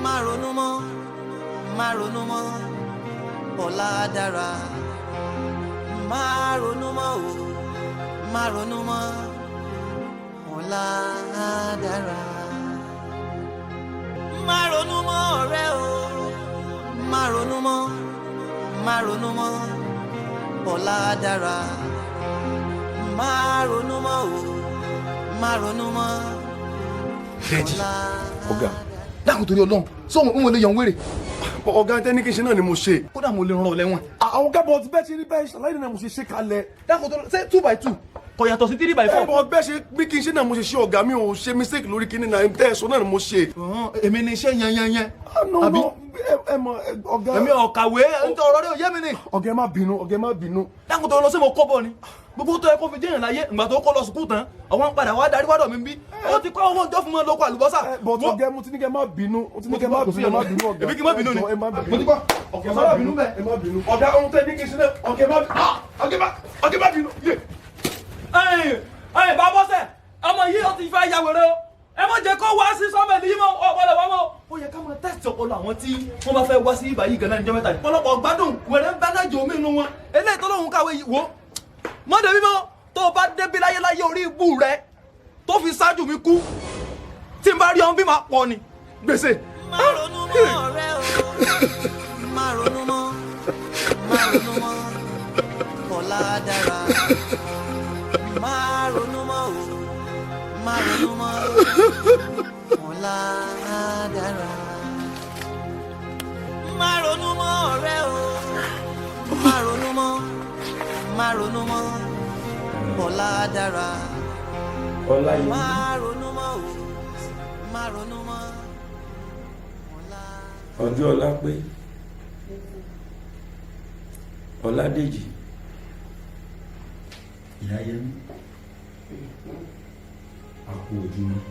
má ronú mọ́, ọ̀la dára. Má ronú mọ́ o, má ronú mọ́, ọ̀la dára. Má ronú mọ́ ọ̀rẹ́ o, má ronú mọ́, má ronú mọ́, ọ̀la dára. Má ronú mọ́ o, má ronú mọ́, ọ̀la. Ọ̀gá, dákun torí Ọlọ́run, sọ́wọ́n ń wọlé yan wèrè. Ọ̀gá tẹ́ni kí n ṣe náà ni mo ṣe. Kódà mo lè rán ọ lẹ́wọ̀n. Àwọn gábọ̀ ti bẹ́ẹ̀ ṣe rí bẹ́ẹ̀ ṣàlàyé náà mo ṣe ṣe kalẹ̀. Dákun torí ṣé 2x2 kò yàtọ̀ sí 3x4. Ẹ̀bọ̀ bẹ́ẹ̀ ṣe bí kí n ṣe náà mo ṣe ṣe ọ̀gá mi ò ṣe mistake lórí kíní náà tẹ́ ẹ̀ sọ náà ni mo ṣe. Èmi ni iṣẹ́ yẹn. Àbí ẹ mọ ọ̀gá. Èmi ọ̀kàwé nítorí ọ̀rọ̀ rẹ̀ ò yé mi ni. Ọ̀gá ẹ má bínú. Dákun torí lọ sí mo kọ́ bọ̀ ni. Gbogbo tó yẹ kó fi jẹ́yàn láyé ìgbà tó kọ́ lọ sùkúù tán àwọn padà wá darí wádọ̀ mi bí ó ti kọ́ owó ìjọ fún mọ́ lóko àlùbọ́sà. Bọ̀t ọ̀gá mo ti ní kẹ́ má bínú ọ̀gá. Èmi kí n má bínú ni. Mo ti gbọ́ ọ̀gá má bínú bẹ́ẹ̀ ẹ má bínú. Ọ̀gá ohun tẹ́ ní kí n ṣe náà ọ̀gá má bínú. Ẹ̀yin bá bọ́sẹ̀ ọmọ yìí ó ti fẹ́ ya wèrè o ẹ má jẹ́ kó wá sí sọ́mẹ̀lì yìí mọ́ ọ̀pọ̀lọ̀ wá mọ́. Ó yẹ ká máa tẹ̀sí ọpọlọ àwọn tí wọ́n bá fẹ́ wá sí ibà yìí gan-an níjọ́ mẹ́ta. Ọ̀pọ̀lọpọ̀ gbádùn wẹ̀rẹ̀ ń bá lájò mí inú wọn. Eléyìí tó lóhun kàwé yìí wò mọ́dé mímọ́ tó o bá débi láyéláyé orí ibú rẹ tó fi ṣáájú mi kú tí n bá rí ọ̀hún bí máa pọ̀ ni gbèsè. Má ronú mọ́ ọ̀rẹ́ o, má ronú mọ́, má ronú mọ́, ọ̀la dára. Má ronú mọ́ o, má ronú mọ́, ọ̀la dára. Má ronú mọ́ ọ̀rẹ́ o, má ronú mọ́, má ronú mọ́, ọ̀la dára. Ọlá yìí. Má ronú mọ́ o, má ronú mọ́, ọ̀la. Ọjọ́ ọlá pé Ọládèjì ìyá Yẹmí àpò ojúmọ́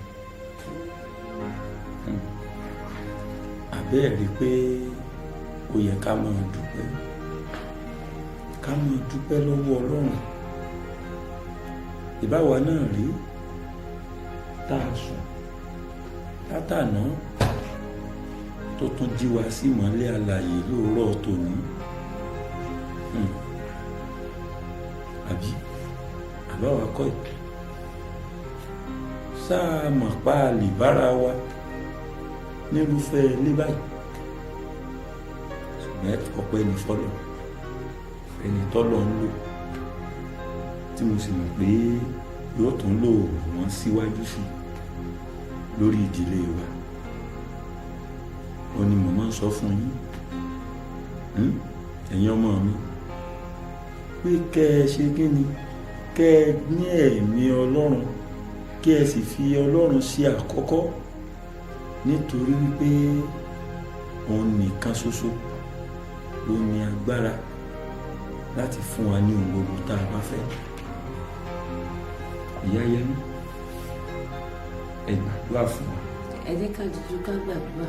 àbẹ́ẹ̀rí pé ó yẹ ká máa dúpẹ́ lọ́wọ́ Ọlọ́run ìbáwa náà rí tá a sùn látàná tó tún jí wa sí ìmọ́lẹ̀ alààyè lóòrọ̀ tòní àbí àbáwa kọ́ ìpè sáà mọ̀ pa lè bára wa nírúfẹ́ ilé báyìí ṣùgbọ́n ọpẹ́ ní fọ́lọ́ ẹni tọ́lọ́ ń lò tí mo sì mọ̀ pé yóò tún lò wọ́n síwájú sí lórí ìdílé wa ó ní mo máa ń sọ fún yín ẹ̀yin ọmọ mi pé kẹ́ ẹ ṣe kí ni kẹ́ ẹ ní ẹ̀mí Ọlọ́run kí ẹ sì fi Ọlọ́run sí àkọ́kọ́ nítorí wípé òun nìkan ṣoṣo ló ní agbára láti fún wa ní ohun gbogbo tá a bá fẹ́. Ìyá Yẹmí ẹ gbàdúrà fún wa. Ẹ jẹ́ ká dúdú ká gbàdúrà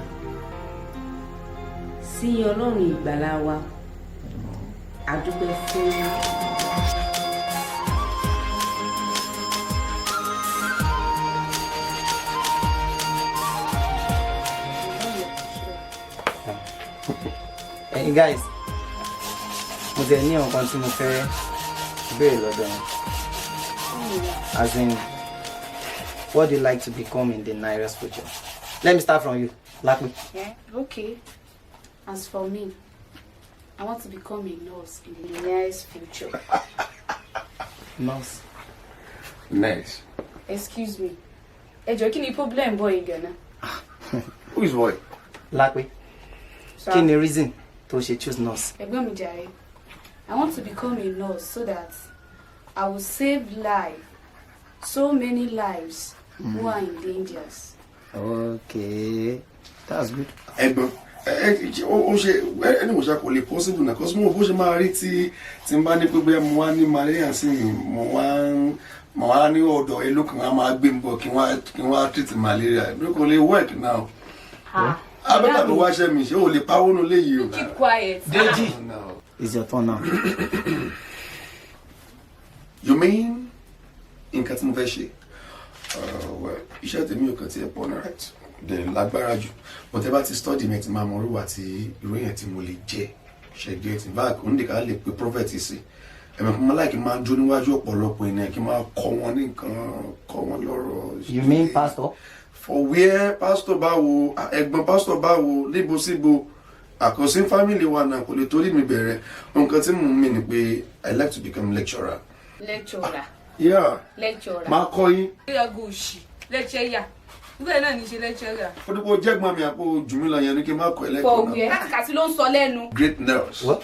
sí Ọlọ́run ìgbàlà wa a dúpẹ́ fún Hey guys, mo tẹ̀ ní ọ̀kan tí mo fẹ́ béèrè lọ́dọ̀ yín. As in, what do you like to become in the nearest future? Let me start from you, Lakmi. Yeah, okay. As for me, I want to become a nurse in the nearest future. Nurse. Nice. Excuse me. Ẹ jọ̀ọ́, kí ni problem boy gana? Who is boy? Lakmi. Kí ni reason tó ṣe choose nurse? Ẹ̀gbọ́n mi jàre. I want to become a nurse so that I will save life, so many lives who are in dangers. Okay, that's good. Ẹ̀gbọ́n ó ṣe ẹni mo ṣe kò lè possible na cause mo bó ṣe máa rí tí n bá ní pé bóyá mo wá ní malaria sí mo wá ní ọ̀dọ̀ ẹ lókàn á máa gbé mi bọ̀ kí wọ́n treat malaria bí kò lè work now. Abẹ́ta tó wá ṣe mi ṣé o lè pawó nù léyìí o. Keep quiet. Deji, it's your turn now. You mean nǹkan tí mo fẹ́ ṣe Iṣẹ́ tèmi ò kàn tí ẹ pọ̀ náà dẹ̀ lágbára jù but ẹ bá ti study mi ti máa mọ orúwà tí ìròyìn tí mo lè jẹ ṣẹ̀gẹ́ tí bá kò ń dè ká lè pe prophet sí ẹ̀mẹ̀ fún mi láì kí n máa dúró níwájú ọ̀pọ̀lọpọ̀ ènìyàn kí n máa kọ́ wọn ní nǹkan kọ́ wọn lọ́rọ̀. You mean pastor? For where pastor báwo ẹ̀gbọ́n pastor báwo níbo síbo àkọsí family wa náà kò lè torí mi bẹ̀rẹ̀ nǹkan tí mo ń mì ní pé I like to become lecturer. Lecturer. Yeah. Lecturer. Máa kọ́ yín. Lecturer. Bẹ́ẹ̀ náà ní ṣe lecturer. Ó dúpọ̀ jẹ́gbọ́n mi àpò jùmílà yẹn ní kí n má kọ́ ẹlẹ́kọ̀ọ́ náà. For where? Kàtí ló ń sọ lẹ́nu. Great nurse. What?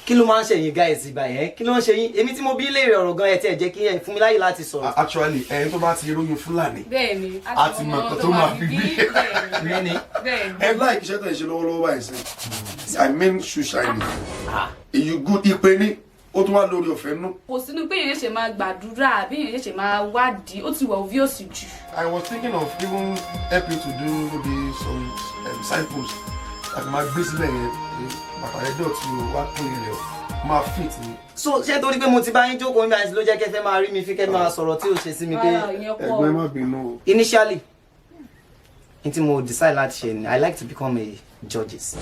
Kí ló máa ń ṣe yín guys báyẹn? Kí ló ń ṣe yín? Èmi tí mo bí léèrè ọ̀rọ̀ gan ẹ tí ẹ jẹ́ kí ẹ fún mi láyè láti sọ̀rọ̀. Actually ẹni tó bá ti róyún Fúlàní. Bẹ́ẹ̀ni. A ti mọ̀ nǹkan tó máa fi bí. Bẹ́ẹ̀ni. Ẹ láì kíṣẹ́ tẹ̀ ṣe lọ́wọ́lọ́wọ́ báyìí sí. I mean shoe shining. Èyí good ipe ní ó tún wá lórí ọ̀fẹ́ nú. Kò sínú pé èèyàn ṣe máa gbàdúrà àbí èèyàn ṣe máa wádìí ó ti wà obvious jù. I was thinking of even help you to do maybe some signposts àti máa gbé sílẹ̀ yẹn bàtà rẹ̀ dọ̀tí o wá pín ilẹ̀ o máa fit ni. So ṣé torí pé mo ti bá yín jókòó nígbà tí ló jẹ́ kẹ́ fẹ́ máa rí mi fi kẹ́ máa sọ̀rọ̀ tí ò ṣe sí mi pé. Ẹgbẹ́ má bínú o. Initially n tí mo decide láti ṣe ni I like to become a judges.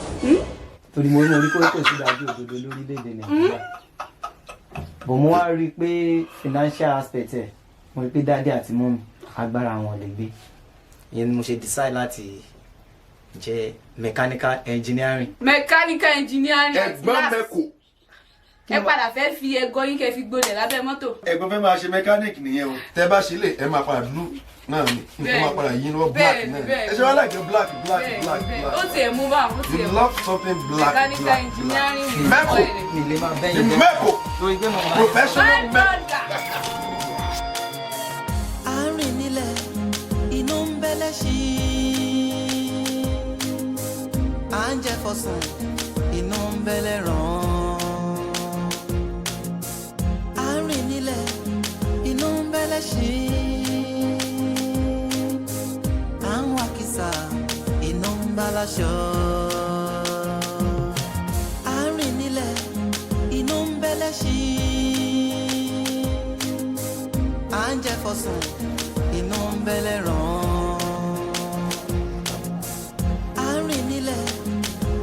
Torí mo rí orí kò sí dájú òdodo lórílẹ̀‐èdè Nàìjíríà. But mo wá rí i pé financial aspect ẹ̀ mo rí i pé dáadé àti mọ́mì agbára wọn lè gbé. Ìyẹn ni mo ṣe decide láti jẹ́ mechanical engineering. Mechanical engineering. Ẹ̀gbọ́n mẹ́kò. Ẹ padà fẹ́ fi ẹgọ yín kẹ́ fi gbolẹ̀ lábẹ́ mọ́tò. Ẹ̀gbọ́n fẹ́ máa ṣe mechanic nìyẹn o. Tẹ́ bá ṣe lè ẹ máa padà blue náà ni nǹkan máa padà yí lọ́wọ́ black náà. Ẹ ṣe wá láìpẹ́ black. Ó tiẹ̀ mú bá àwọn ó tiẹ̀ You mú. love something black. Mechanical engineering. Mẹ́kò. Mi lè máa bẹ́yìn jẹ́. Mẹ́kò. Torí pé mo máa. Professional mẹ́kò. àárín nílẹ̀ inú ń bẹ́lẹ̀ sí à ń jẹ fọsùn inú ń bẹ́lẹ̀ ràn àárín nílẹ̀ inú ń bẹ́lẹ̀ sí à ń wá kìsà inú ń bá láṣọ àárín nílẹ̀ inú ń bẹ́lẹ̀ sí à ń jẹ fọsùn inú ń bẹ́lẹ̀ ràn àárín nílẹ̀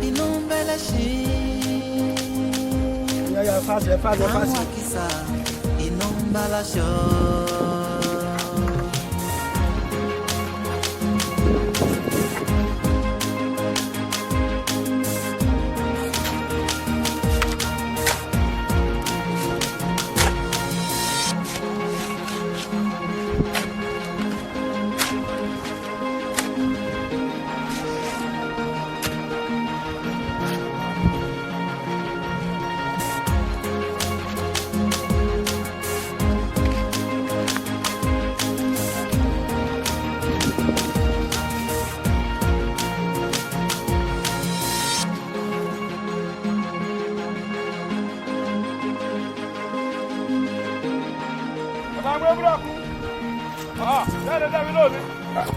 inú ń bẹ́lẹ̀ sí àwọn àkìsà inú ń bá láṣọ.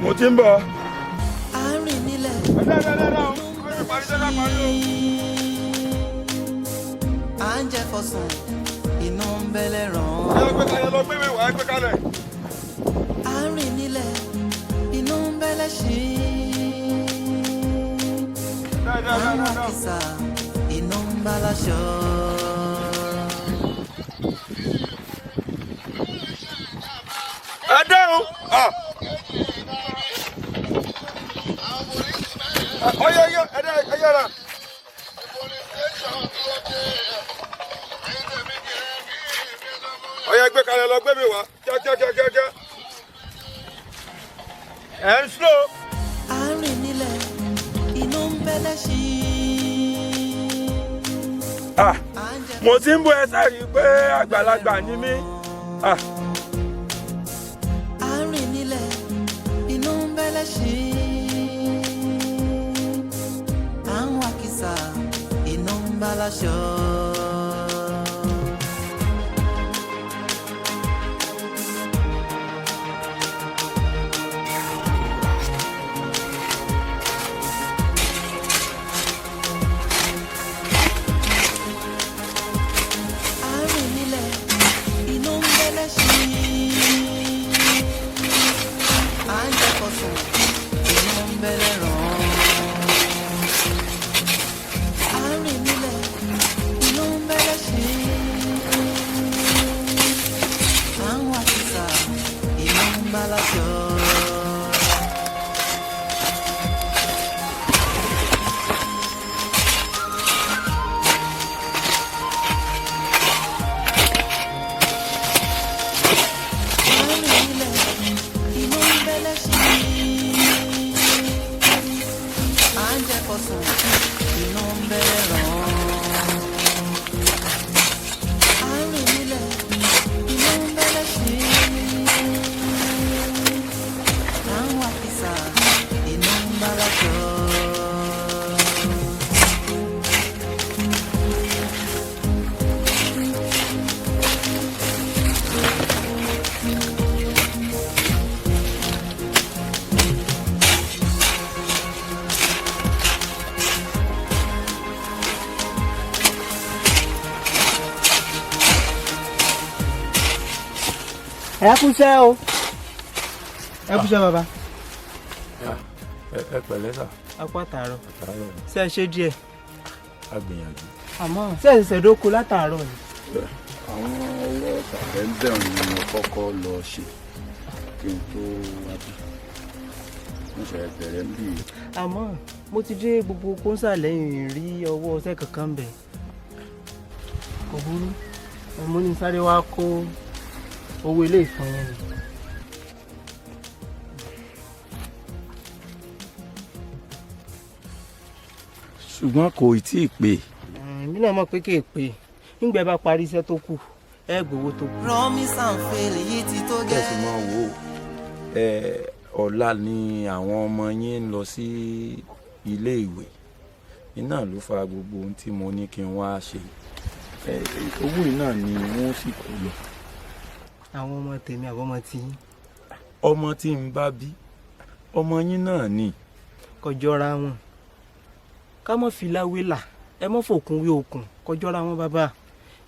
Mo ti ń bọ̀. àárín nílẹ̀ à ń jẹ fọsùn inú ń bẹ́lẹ̀ ràn àárín nílẹ̀ inú ń bẹ́lẹ̀ sí àwọn àkìsà inú ń bá láṣọ. Ẹ dáhùn. Ọyọ ẹ yára. Ọyọ ẹgbẹ́ kalẹ̀ lọ gbé mi wá kíákíá. Ẹ ń slow. àárín nílẹ̀ inú ń bẹ́lẹ̀ sí Mo ti ń bọ̀ ẹ sáré pé àgbàlagbà ni mí. àárín nílẹ̀ inú ń bẹ́lẹ̀ sí àwọn àkìsà inú ń bá láṣọ. àárín nílẹ̀ inú ń bẹ́lẹ̀ sí sùn inú ń bẹ̀rẹ̀ ràn àárín nílẹ̀ inú ń bẹ̀rẹ̀ ṣe àwọn àfisà inú ń bára jọ. ẹ kúṣẹ́ o ẹ kúṣẹ́ bàbá. ẹ pẹ̀lẹ́ sà. apá tààrọ̀ àtàárọ̀ ni ṣe é ṣe díẹ̀. a gbìyànjú. àmọ́ ṣe é ṣẹ̀ṣẹ̀ dóko látàárọ̀ ni. àwọn ọwọ́ tàbẹ́ ń bẹ̀rù ni mo kọ́kọ́ lọ ṣe kí n tó wá bí mo ṣe bẹ̀rẹ̀ ń bì í. àmọ́ mo ti dé gbogbo kóńsà lẹ́yìn rí ọwọ́ ọṣẹ kankan bẹ̀. kò burú mo ní sáré wá kó owó ilé ìfọn yẹn ni. ṣùgbọ́n kò tí ì pé. èmi náà mọ̀ pé kì í pé nígbà bá parí iṣẹ́ tó kù ẹ gbowó tó kù. rọmi sanfèlè yìí ti tó gẹ́. kẹ̀sì máa wò ó ọ̀la ni àwọn ọmọ yín ń lọ sí ilé ìwé iná ló fa gbogbo ohun tí mo ní kí n wá ṣe owó iná ni wọ́n sì kó lọ. àwọn ọmọ tèmi àbọ̀ ọmọ tí. ọmọ tí n bá bí ọmọ yín náà ni. kọjọra wọn ká mọ̀ fi láwé là ẹ mọ̀ fòkun wé okùn kọjọra wọn bàbá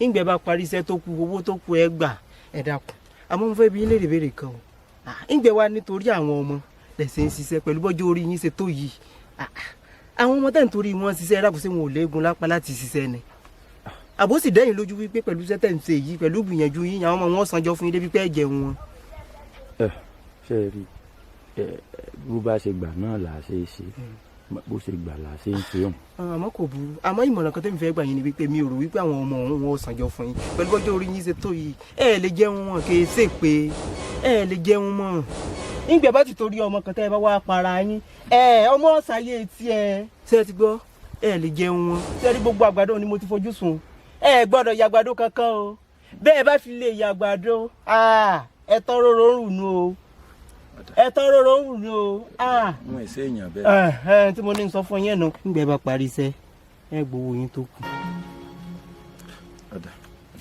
ìgbẹ́ bá parí iṣẹ́ tó kù owó tó kù ẹ gbà ẹ dákun àmọ́ mo fẹ́ bi yín léèrè béèrè kan o ìgbẹ́ wa nítorí àwọn ọmọ lẹ̀sẹ̀ ń ṣiṣẹ́ pẹ̀lú bọ́jọ́ orí yín ṣe tó yìí àwọn ọmọ tẹ̀ ń torí wọn ṣiṣẹ́ ẹ̀dá kò sí wọn ò léegun lápá láti ṣiṣẹ́ ni àbó sì dẹ́yìn lójú wípé pẹ̀lú iṣẹ́ tẹ̀ ń ṣe yìí pẹ̀lú gbìyànjú yín àwọn ọmọ wọn sanjọ́ fún yín débi pé ẹ jẹun wọn. ṣe rí bó bá ṣe gbà náà là á ṣe é ṣe bó ṣe gbà là á ṣe ń ṣe hàn. àmọ́ kò burú àmọ́ ìmọ̀ràn kan tẹ́mi fẹ́ gbà yín ni wípé mi ò rò wípé àwọn ọmọ òun wọn ò sanjọ́ fún yín pẹ̀lú bọ́jọ́ orí yín ṣe tó yìí ẹ lè jẹun wọn kì í ṣe pé ẹ lè jẹun mọ́ ìgbẹ́ bá ti torí ọmọ kan tẹ́ ẹ bá wá para yín ọmọ ṣàyè tiẹ̀ ṣe ti gbọ́ ẹ lè jẹun wọn ṣe rí gbogbo àgbàdo ni mo ti fojú sùn ẹ gbọ́dọ̀ yàgbàdo kankan o bẹ́ẹ̀ bá fi lè yàgbàdo ẹ tán róró ń rùn o ẹ tán róró ń rùn o. wọn ì ṣe èèyàn bẹ́ẹ̀. tí mo ní sọ fún yẹn nù nígbà bá parí iṣẹ́ ẹ gbowó yín tó kù.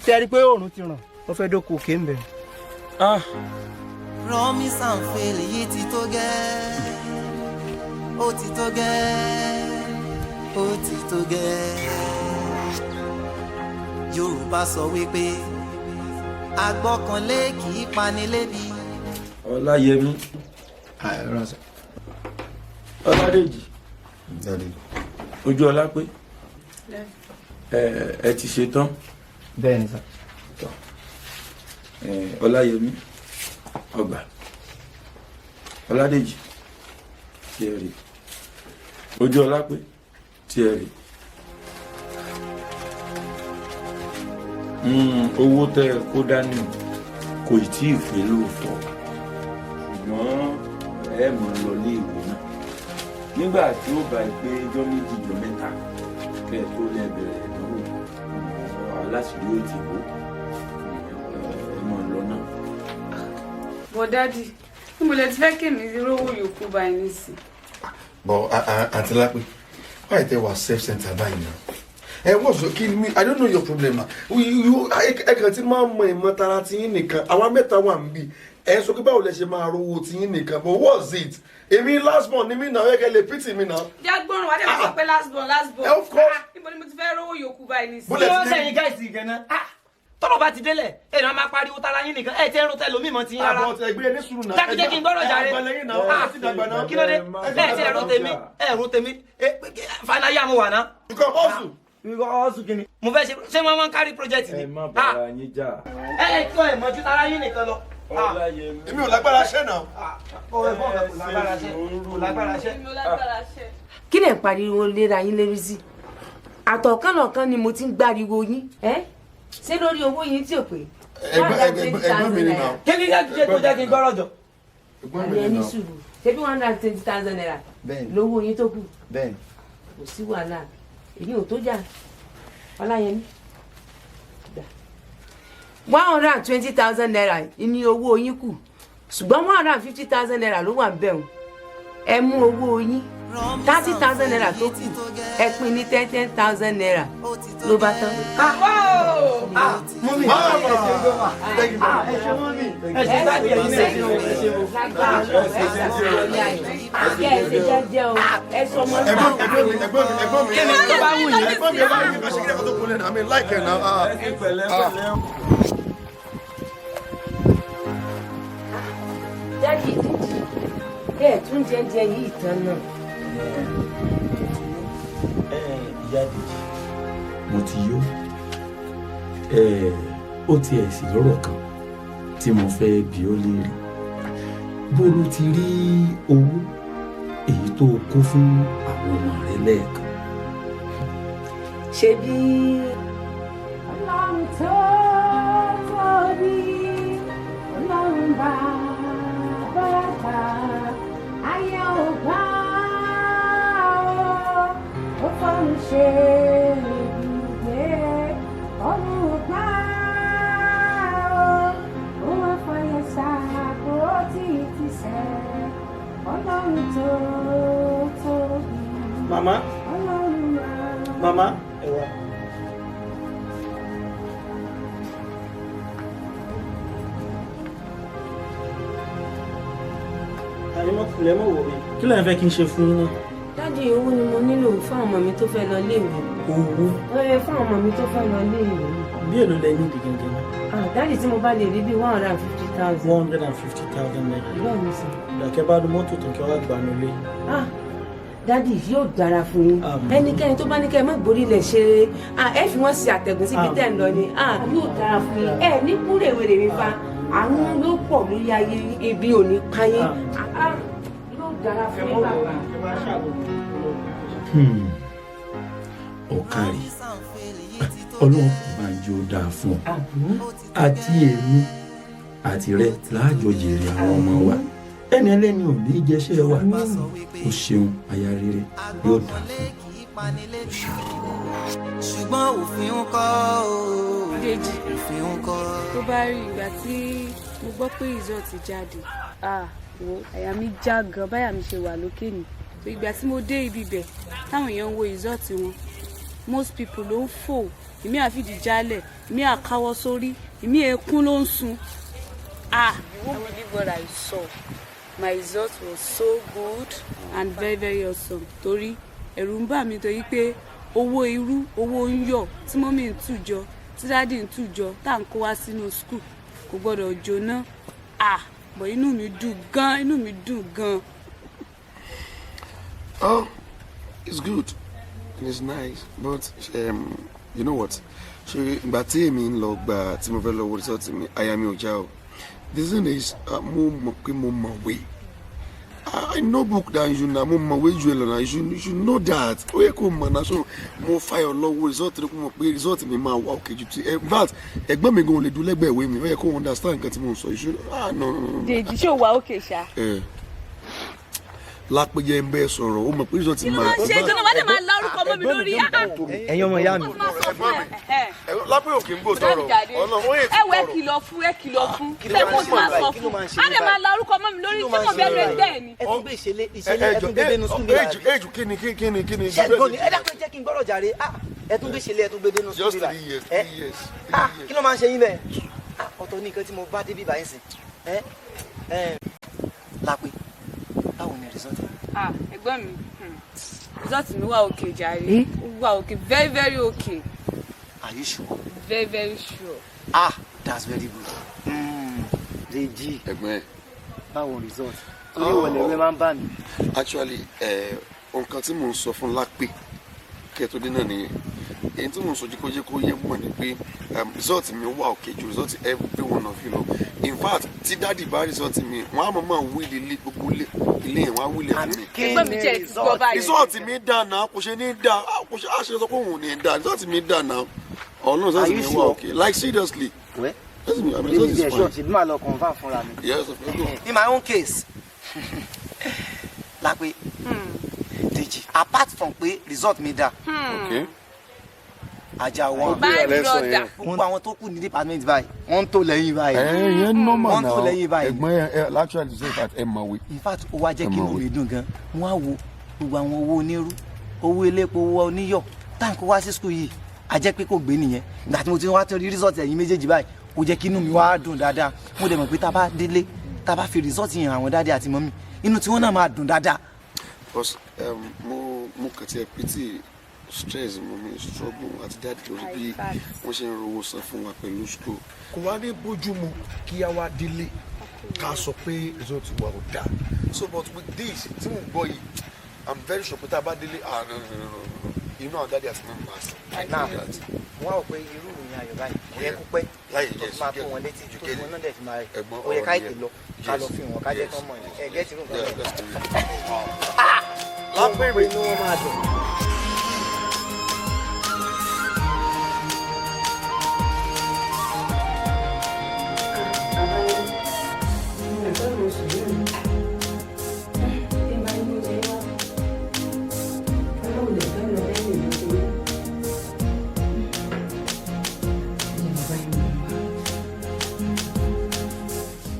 ṣé ẹ rí i pé oòrùn ti ràn wọ́n fẹ́ dókòó òkè ń bẹ̀. rọmi sanfèlè yìí ti tó gẹ́ ó ti tó gẹ́ ó ti tó gẹ́. Yorùbá sọ wípé agbọ́kànlé kì í pani lébi. Ọláyẹmí Ọládèjì ojú ọlá pé ẹ ti ṣe tán. bẹ́ẹ̀ ni sà. Ọláyẹmí ọgbà Ọládèjì tí ẹ rí ojú ọlá pé tí ẹ rí owó tẹ kó dání kò tí ì pé lóòótọ́ ṣùgbọ́n ẹ mọ̀ lọ ní ìwé náà nígbà tí ó bá pé ọjọ́ méjì ọjọ́ mẹ́ta kẹ́ ẹ tó lẹ bẹ̀rẹ̀ ìdánwò aláṣìírí ó ti wó ẹ mọ̀ lọ náà. bọ̀ dádì níbo lẹ ti fẹ́ kémi rówó yòókù báyìí nísìn. But Aunty Lape, why they were self-centered by now? What's your kid me? I don't know your problem. I can't see my maternity nìkan. Àwọn mẹ́ta wà níbí. So kí báwo lẹ ṣe máa rówó tí yín nìkan. But what's it? Èmi last born ni mí náà, ẹ kẹ́ lè pity mi náà. jágbọ́n wà á dẹ̀ máa sọ pé last born. Of course. níbo ni mo ti fẹ́ rówó yòókù báyìí nísìn. Bólẹ̀ ó ti sẹ́yìn gáìsì gan-an tọ́lọ̀ bá ti délẹ̀ ẹ̀ náà máa pariwo tara yín nìkan ẹ̀ tí ẹ̀rù tẹ lómi mọ̀ ti yín ara. àbọ̀ ẹgbẹ́ ní sùúrù náà. dákújẹ́ kí n gbọ́dọ̀ jàre. kí ló dé ẹ̀ tí ẹ̀rù tèmi fana yà mo wà ná. Nǹkan bọ́ọ̀sù. ọ̀sùn kìíní. mo fẹ́ ṣe wọ́n máa ń kárí project ni. ẹ má bàa yín jà. ẹ tí ẹ̀ mọ̀jú tara yín nìkan lọ. Ọláyẹmí. Èmi ò lágbára ṣẹ́ náà. kò lágbára ṣẹ́. kí lè pariwo léra yín lérí sí àtọ̀kànlọ̀kan ni mo ti ń gbáriwo yín ṣé lórí owó yín tí ò pé. Ẹgbẹ́ mi ni náà. kí ni ká jẹ́ kó jẹ́ kí n gbọ́rọ̀ jọ. Ẹgbẹ́ mi àlẹ́ ni ní náà. sùúrù ṣé bí 120,000 naira lówó yín tó kù. bẹ́ẹ̀ni. kò sí wàhálà èyí ò tó jà Ọláyẹmí. 120,000 naira ní owó yín kù ṣùgbọ́n 150,000 naira ló wà bẹ́ẹ̀ o ẹ mú owó yín 30,000 naira tó kù ẹ pín ní 10,000 naira ló bá tán. Mọ́mí Daddy, tún jẹjẹ yìí tán náà. Ìyá Dèjì mo ti yó ó tiẹ̀ sì lọ́rọ̀ kan tí mo fẹ́ bi ó léèrè bó ló ti rí owó èyí tó kó fún àwọn ọmọ rẹ lẹ́ẹ̀kan. Ṣebí Ọlọ́run tó tóbi Ọlọ́run bàbá ayé ò gbà ó fọ́n ṣe ibùgbé ọ̀run ò gbà ó wá fọyín ṣàkó tí ti sẹ́ Ọlọ́run tó tóbi. Mama. Mama, ẹ wá. Àyẹ̀mọ́ wò mí. Kí ló ń fẹ́ kí n ṣe fún yín náà? Dádì, owó ni mo nílò fún ọmọ mi tó fẹ́ lọ léèwé. Owó? Fún ọmọ mi tó fẹ́ lọ léèwé. Bí èlò lẹ ní ìdí gẹ́gẹ́ náà? Dádì, tí mo bá lè rí bí 150,000. 150,000 naira. Bẹ́ẹ̀ ni sir. Ìdàkẹ́ bá lu mọ́tò tó kí wọ́n gbà nílé. Dádì, yóò dára fún yín. Ẹnikẹ́ni tó bá ní kẹ́ ẹ má gborí ilẹ̀ ṣe ẹ fi wọ́n ṣe àtẹ̀gùn síbi tẹ̀ ń lọ ni. Yóò dára fún yín. Ẹ ní kúrèwèrè mi fa. Àwọn ló pọ̀ lórí ayé ibi ò ní páyé. Yóò dára fún yín bàbá. Ọ̀kàrí Ọlọ́run kò máa jẹ́ ó dáa fún ọ àti èmi àti rẹ láàjọ jèrè àwọn ọmọ wa ẹni ẹlẹ́ni ò ní jẹ́ṣẹ́ wa o ṣeun aya rere yóò dáa fún ọ ṣeun. ṣùgbọ́n òfin ń kọ́ Dèjì, òfin ń kọ́. tó bá rí ìgbà tí mo gbọ́ pé result ti jáde wo àyà mi já gan báyà mi ṣe wà lókè ni so ìgbà tí mo dé ibi bẹ̀ táwọn èèyàn ń wo result wọn most people ló ń fò èmi àfìdí jálẹ̀ èmi àkáwọ́ sórí èmi ẹkún ló ń sun. You won't believe what I saw. My result was so good and very very awesome torí ẹ̀rù ń bà mí torí pé owó irú owó ń yọ̀ tí mọ́mí ń tùjọ tí dáàdì ń tùjọ tá à ń kó wá sínú skul kò gbọ́dọ̀ jóná bọ̀ inú mi dùn gan. Oh, it's good. It's nice, but you know what? Ṣé ìgbà tí èmi ń lọ gbà tí mo fẹ́ lọ wo result mi àyà mi ò já o. The thing is, mo mọ̀ pé mo mọ̀wé. I know book than you na mo mọ̀wé ju ẹ lọ na you should know that. Ó yẹ kó mọ̀ náà so mo fayọ̀ lọ́wọ́ result rẹ̀ kó mọ̀ pé result mi máa wá òkè jù tí in fact ẹ̀gbọ́n mi gan ò lè dún lẹ́gbẹ̀ẹ́ ìwé mi ó yẹ kó understand nǹkan tí mo ń sọ you should no. Dèjì ṣé o wà òkè ṣá. Lápẹjẹ ń bẹ sọ̀rọ̀ ó mọ̀ pé result kí ló máa. máa ń ṣe gan-an wọ́n lè máa la orúkọ mọ́ mi lórí. Ẹ̀yin ọmọ ìyá mi. Lápẹ́ òkè ń gbò tọrọ ọlọ́run ó yẹ ti ẹ kìlọ̀ fún ṣé kó tí máa sọ fún á lè máa la orúkọ mọ́ mi lórí tí mo bẹ̀rù ẹgbẹ́ ẹ̀ ni. Ẹ tún gbé ìṣẹ̀lẹ̀ ẹ tún gbé dénú sùn nílá. Èjù kíni. Ṣé ẹ̀gbọ́n ni ẹ dákun jẹ́ kí n gbọ́rọ̀ jàre ẹ tún gbé ìṣẹ̀lẹ̀ ẹ tún gbé dénú sùn just nílá. 3 years. Kí ló máa ń ṣe yín bẹ́ẹ̀? Ọ̀tọ̀ ní nǹkan tí mo bá dé bíbá yín sìn. Lápẹ́ báwo ni result? Ẹ̀gbọ́n mi result mi wà òkè jàre ó wà òkè very very okay. Are you sure? Very very sure. That's very good. Dèjì Ẹ̀gbọ́n ẹ̀. báwo result? Torí ìwọlẹ̀ ìwé máa ń bà mí. Actually nǹkan tí mò ń sọ fún Lápẹ́ kẹ́ẹ̀tọ́ dé náà nìyẹn èyí tí mò ń sọ jíkọ́jẹ́ kó yẹ mọ̀ ni pé result mi wà òkè ju result every one of you lọ in fact tí dáàdì bá result mi wọ́n á mọ̀ wíìlì ilé gbogbo ilé yẹn wọ́n á wíìlì fún mi. Ẹ̀gbọ́n mi jẹ́ ìgbọ́ báyìí. result mi dà náà kò ṣe ní dà kò ṣe àṣẹ sọ pé òun ò ní dà result mi dà náà ọ̀nà result mi wà òkè like seriously. Really be sure ṣe bí màá lọ confirm fúnra mi. Yes, of course. In my own case Lápẹ́ méjèèjì apart from pé result mi dà. ajá wọn bad brother. gbogbo àwọn tó kù ní department báyìí wọ́n ń tó lẹ́yìn báyìí. yẹn normal wọ́n ń now tó lẹ́yìn báyìí. ẹ̀gbọ́n ẹ actually say that ẹ mọ̀wé. in fact ó wá jẹ́ kí inú mi dùn gan wọ́n á wo gbogbo àwọn owó onírú owó elépo owó oníyọ̀ táǹkì wá sí school yìí a jẹ́ pé kò gbé nìyẹn ìgbà tí mo ti wá tó rí result ẹ̀yin méjèèjì báyìí ó jẹ́ kí inú mi wá dùn dáadáa mo dẹ̀ mọ̀ pé tá a bá délé tá a bá fi result yẹn àwọn dáadé àti mọ́mí inú tí wọ́n náà máa dùn dáadáa. because mo kàn ti ẹ pété stress mo mi struggle àti dáàdì lórí bí wọ́n ṣe ń rówó san fún wa pẹ̀lú school. kò wá ní bójúmu kí a wá délé ká sọ pé result wa ò dáa so but with this tí mo gbọ́ yìí I'm very sure pé tá a bá délé no inú àwọn dáàdì àti mọ́mí máa sọ. wọ́n á wò pé irú ìròyìn ayọ̀ báyìí ó yẹ kó pẹ́ tó fi máa fún wọn létí ju kí wọn náà dẹ̀ fi máa rẹ̀ ó yẹ ká ètè lọ ká lọ fi wọn ká jẹ́ kán mọ̀ ẹ̀ gẹ́tì rò nǹkan bẹ́ẹ̀. lápẹ̀rẹ̀ inú wọn máa dùn.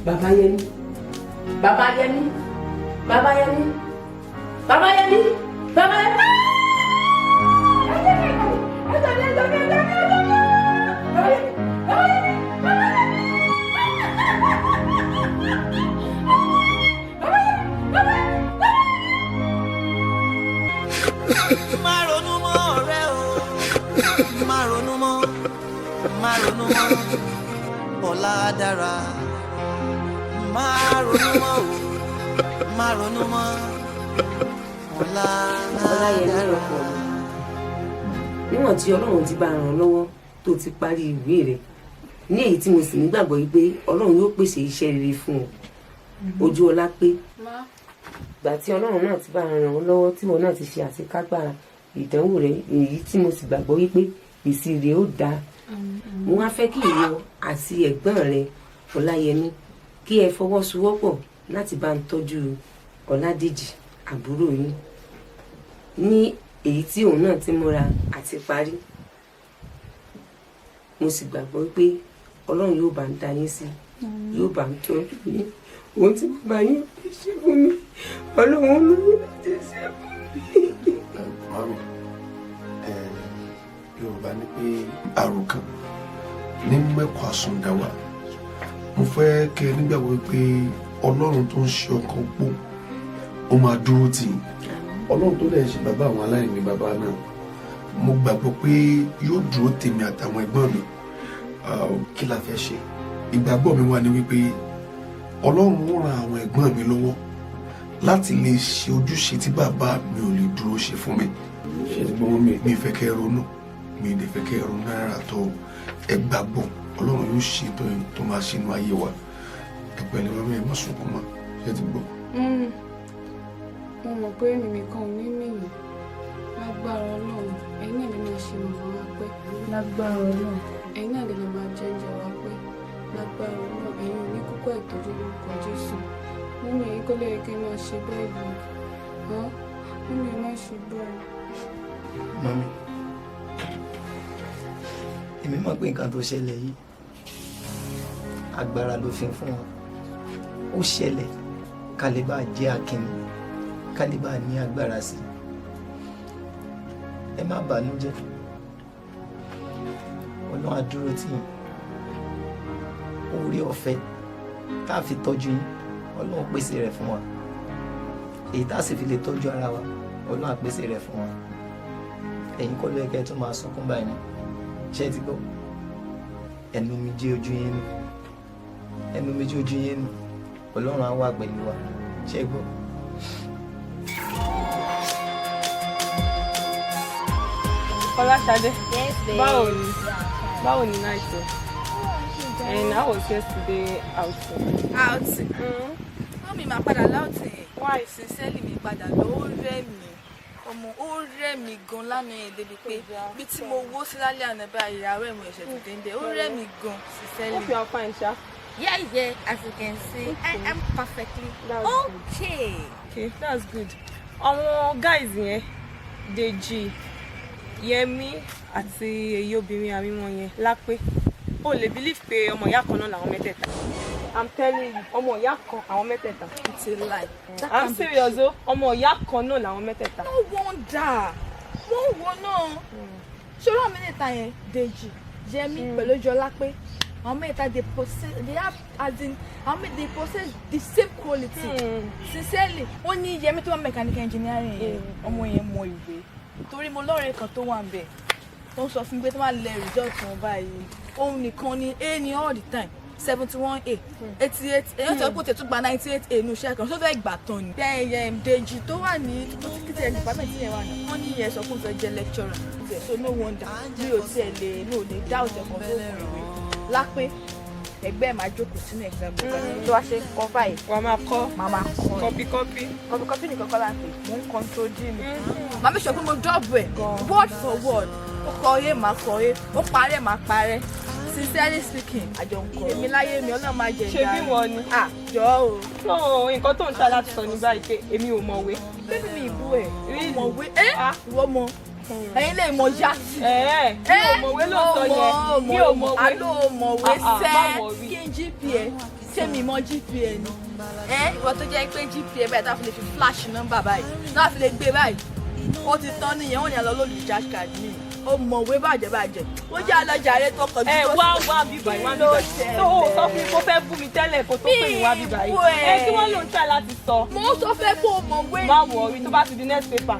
Baba Yẹmí, Baba Yẹmí, Baba Yẹmí, Baba Yẹmí, Baba Yẹmí. má ronú mọ́ ọ̀rẹ́ o má ronú mọ́ ọ̀la dára má ronú mọ́ o má ronú mọ́ ọ̀la dára. níwọ̀n tí ọlọ́run ti bá ràn lọ́wọ́ tó ti parí ìwé rẹ̀ ní èyí tí mo sì nígbàgbọ́ yìí pé ọlọ́run yóò pèsè iṣẹ́ rere fún ọ ojú ọlá pé ìgbà tí ọlọ́run náà ti bá ràn ọ́ lọ́wọ́ tí wọn náà ti ṣe àṣekágbá ìdánwò rẹ̀ èyí tí mo sì gbàgbọ́ wípé èsì rẹ̀ ó dáa mo wá fẹ́ kí ìwọ àti ẹ̀gbọ́n rẹ Ọláyẹmí kí ẹ fọwọ́sowọ́pọ̀ láti bá ń tọ́jú Ọládèjì àbúrò yín ní èyí tí òun náà ti múra àti parí mo sì gbàgbọ́ wípé ọlọ́run yóò bá ń dá yín sí yóò bá ń tọ́jú yín òun tí bàbá yín fi ṣe fún mi ọlọ́run ló ní láti ṣe fún mi. mami yorùbá ní pé àròkàn ní mẹ́kọ̀ọ́ àsundàwà mo fẹ́ kẹ́ ẹ nígbàgbọ́ pé ọlọ́run tó ń ṣe ọkàn pò ó máa dúró tì í ọlọ́run tó dẹ̀ ṣe bàbá àwọn aláìní bàbá náà mo gbàgbọ́ pé yóò dúró tèmi àtàwọn ẹ̀gbọ́n mi kí la fẹ́ ṣe ìgbàgbọ́ mi wà ní wípé ọlọ́run ó ran àwọn ẹ̀gbọ́n mi lọ́wọ́ láti lè ṣe ojúṣe tí bàbá mi ò lè dúró ṣe fún mi ṣe ti gbọ́n mi fẹ́ kẹ́ ronú mi lè fẹ́ kẹ́ ronú náírà tó ẹ gbàgbọ́ ọlọ́run yóò ṣe tó máa ṣe inú ayé wa ẹ pẹ̀lú ọmọ ẹ má sunkún mọ́ ṣe ti gbọ́. mo mọ̀ pé mímí kan ò ní mìíràn lágbára ọlọ́run ẹ̀yin náà lè máa ṣe màmá wa pẹ́ lágbára ọlọ́run ẹ̀yin náà lè máa jẹ oúnjẹ wa pẹ́ lágbára ọlọ́run ẹ̀yin ò ní kókó ìtọ́jú lórúkọ Jésù mímí èyí kó lè kí n máa ṣe bẹ́ẹ̀ bù mímí má ṣe bẹ́ẹ̀. mami èmi mọ̀ pé nǹkan tó ṣẹlẹ̀ yìí agbára ló fi fún wọn ó ṣẹlẹ̀ ká lè bá jẹ́ akínní ká lè bá ní agbára sí ẹ má bànújẹ́ ọlọ́run á dúró tì yín oore ọ̀fẹ́ tá a fi tọ́jú yín ọlọ́run pèsè rẹ̀ fún wa èyí tá a sì fi lè tọ́jú ara wa ọlọ́run á pèsè rẹ̀ fún wa ẹ̀yin kọ́ ló yẹ kẹ́ ẹ tún máa sunkún báyìí ṣé ẹ ti gbọ́ ẹnu mi jẹ́ ojú yín nù ẹnu mi jẹ́ ojú yín nù ọlọ́run á wà pẹ̀lú wa ṣé ẹ gbọ́. Ọláṣadé, báwo ni night o? And how was yesterday outing? Outing? Mọ́mí máa padà láòtì. Why? Sincerely mi padà lọ, ó rẹ̀ mí. Ọmọ ó rẹ̀ mí gan lánàá yẹn débi pé bí tí mo wó sí lálẹ́ àná báyìí ìyàwó ẹ̀ mo ẹ̀ṣẹ̀ tó dé ń bẹ̀. Ó rẹ̀ mí gan sincerely. Hope you are fine, Sha. Yeah, as you can see, I am perfectly okay. Okay, that's good. àwọn guys yẹn Dèjì Yẹmí àti èyí obìnrin àmì wọn yẹn Lápé o lè believe pé ọmọ ìyá kan náà làwọn mẹ́tẹ̀ẹ̀ta. I'm telling you ọmọ ìyá kan àwọn mẹ́tẹ̀ẹ̀ta. It's a lie. I'm serious o ọmọ ìyá kan náà làwọn mẹ́tẹ̀ẹ̀ta. No wonder wọ́n wo náà ṣọlá àwọn mẹ́tẹ̀ẹ̀ta yẹn Dèjì Yẹmí pẹ̀lú Jọlápé àwọn mẹ́tẹ̀ẹ̀ta they have as in they possess the same quality. Sincerely wọ́n ní Yẹmí tó wà mechanical engineering yẹn ọmọ yẹn mọ ìwé torí mo lọ́rẹ̀ẹ́ kan tó wà ń bẹ̀ tó ń sọ fún mi pé tó máa lẹ result wọn báyìí òun nìkan ni A ní all the time 71A 88 èyàn tó kó tètú gba 98A ní iṣẹ́ kan tó fẹ́ gbà tán ni. Dèjì tó wà ní kíkẹ́ department yẹn wà ní wọ́n ní ìyẹn sọ fún fẹ́ jẹ́ lecturer so no wonder mi ò tiẹ̀ lè dá òtẹ̀ kan fún ìwé Lápé ẹgbẹ́ máa jókòó sínú exam tó wá ṣe kọ́ báyìí wàá máa kọ́ máa kọ́ kọ́pì nìkan kọ́ láti mò ń control d mi. màá mi sọ pé mo dọ́ọ̀bù ẹ̀ word for word ó kọ ẹ máa kọ ẹ ó parẹ́ máa parẹ́ sincerely speaking àjọ ń kọ èmi láyé mi Ọlọ́run máa jẹ ìyá ṣe bí wọn ni. àjọ o. so nǹkan tó ń ṣe láti sọ ní báyìí pé èmi ò mọ̀wé. bébí mi ìbú ẹ̀ mọ̀wé ìwọ mọ ẹ̀yin lè mọ yàtì. mi ò mọ̀wé ló sọ yẹn mi ò mọ̀wé. àlọ́ mọ̀wé sẹ́ kí n GPA ṣé mi mọ GPA ni. ìwọ tó jẹ́ pé GPA báyìí tá a fi lè fi flash nọ́mbà báyìí tá a fi lè gbé báyìí ó ti tán nìyẹn wọ́n ní àlọ́ lórí recharge card mi ó mọ̀wé bàjẹ́ ó jẹ́ àlọ́jàre tó kọjú tó wá bíbá ìwà bíbá tó o sọ fún mi kó fẹ́ bú mi tẹ́lẹ̀ kó tó pè mí wá bíbá yìí kí wọ́n lò ń tà láti sọ. mo sọ fẹ́ kó o mọ̀wé. má wọrí tó bá ti di next paper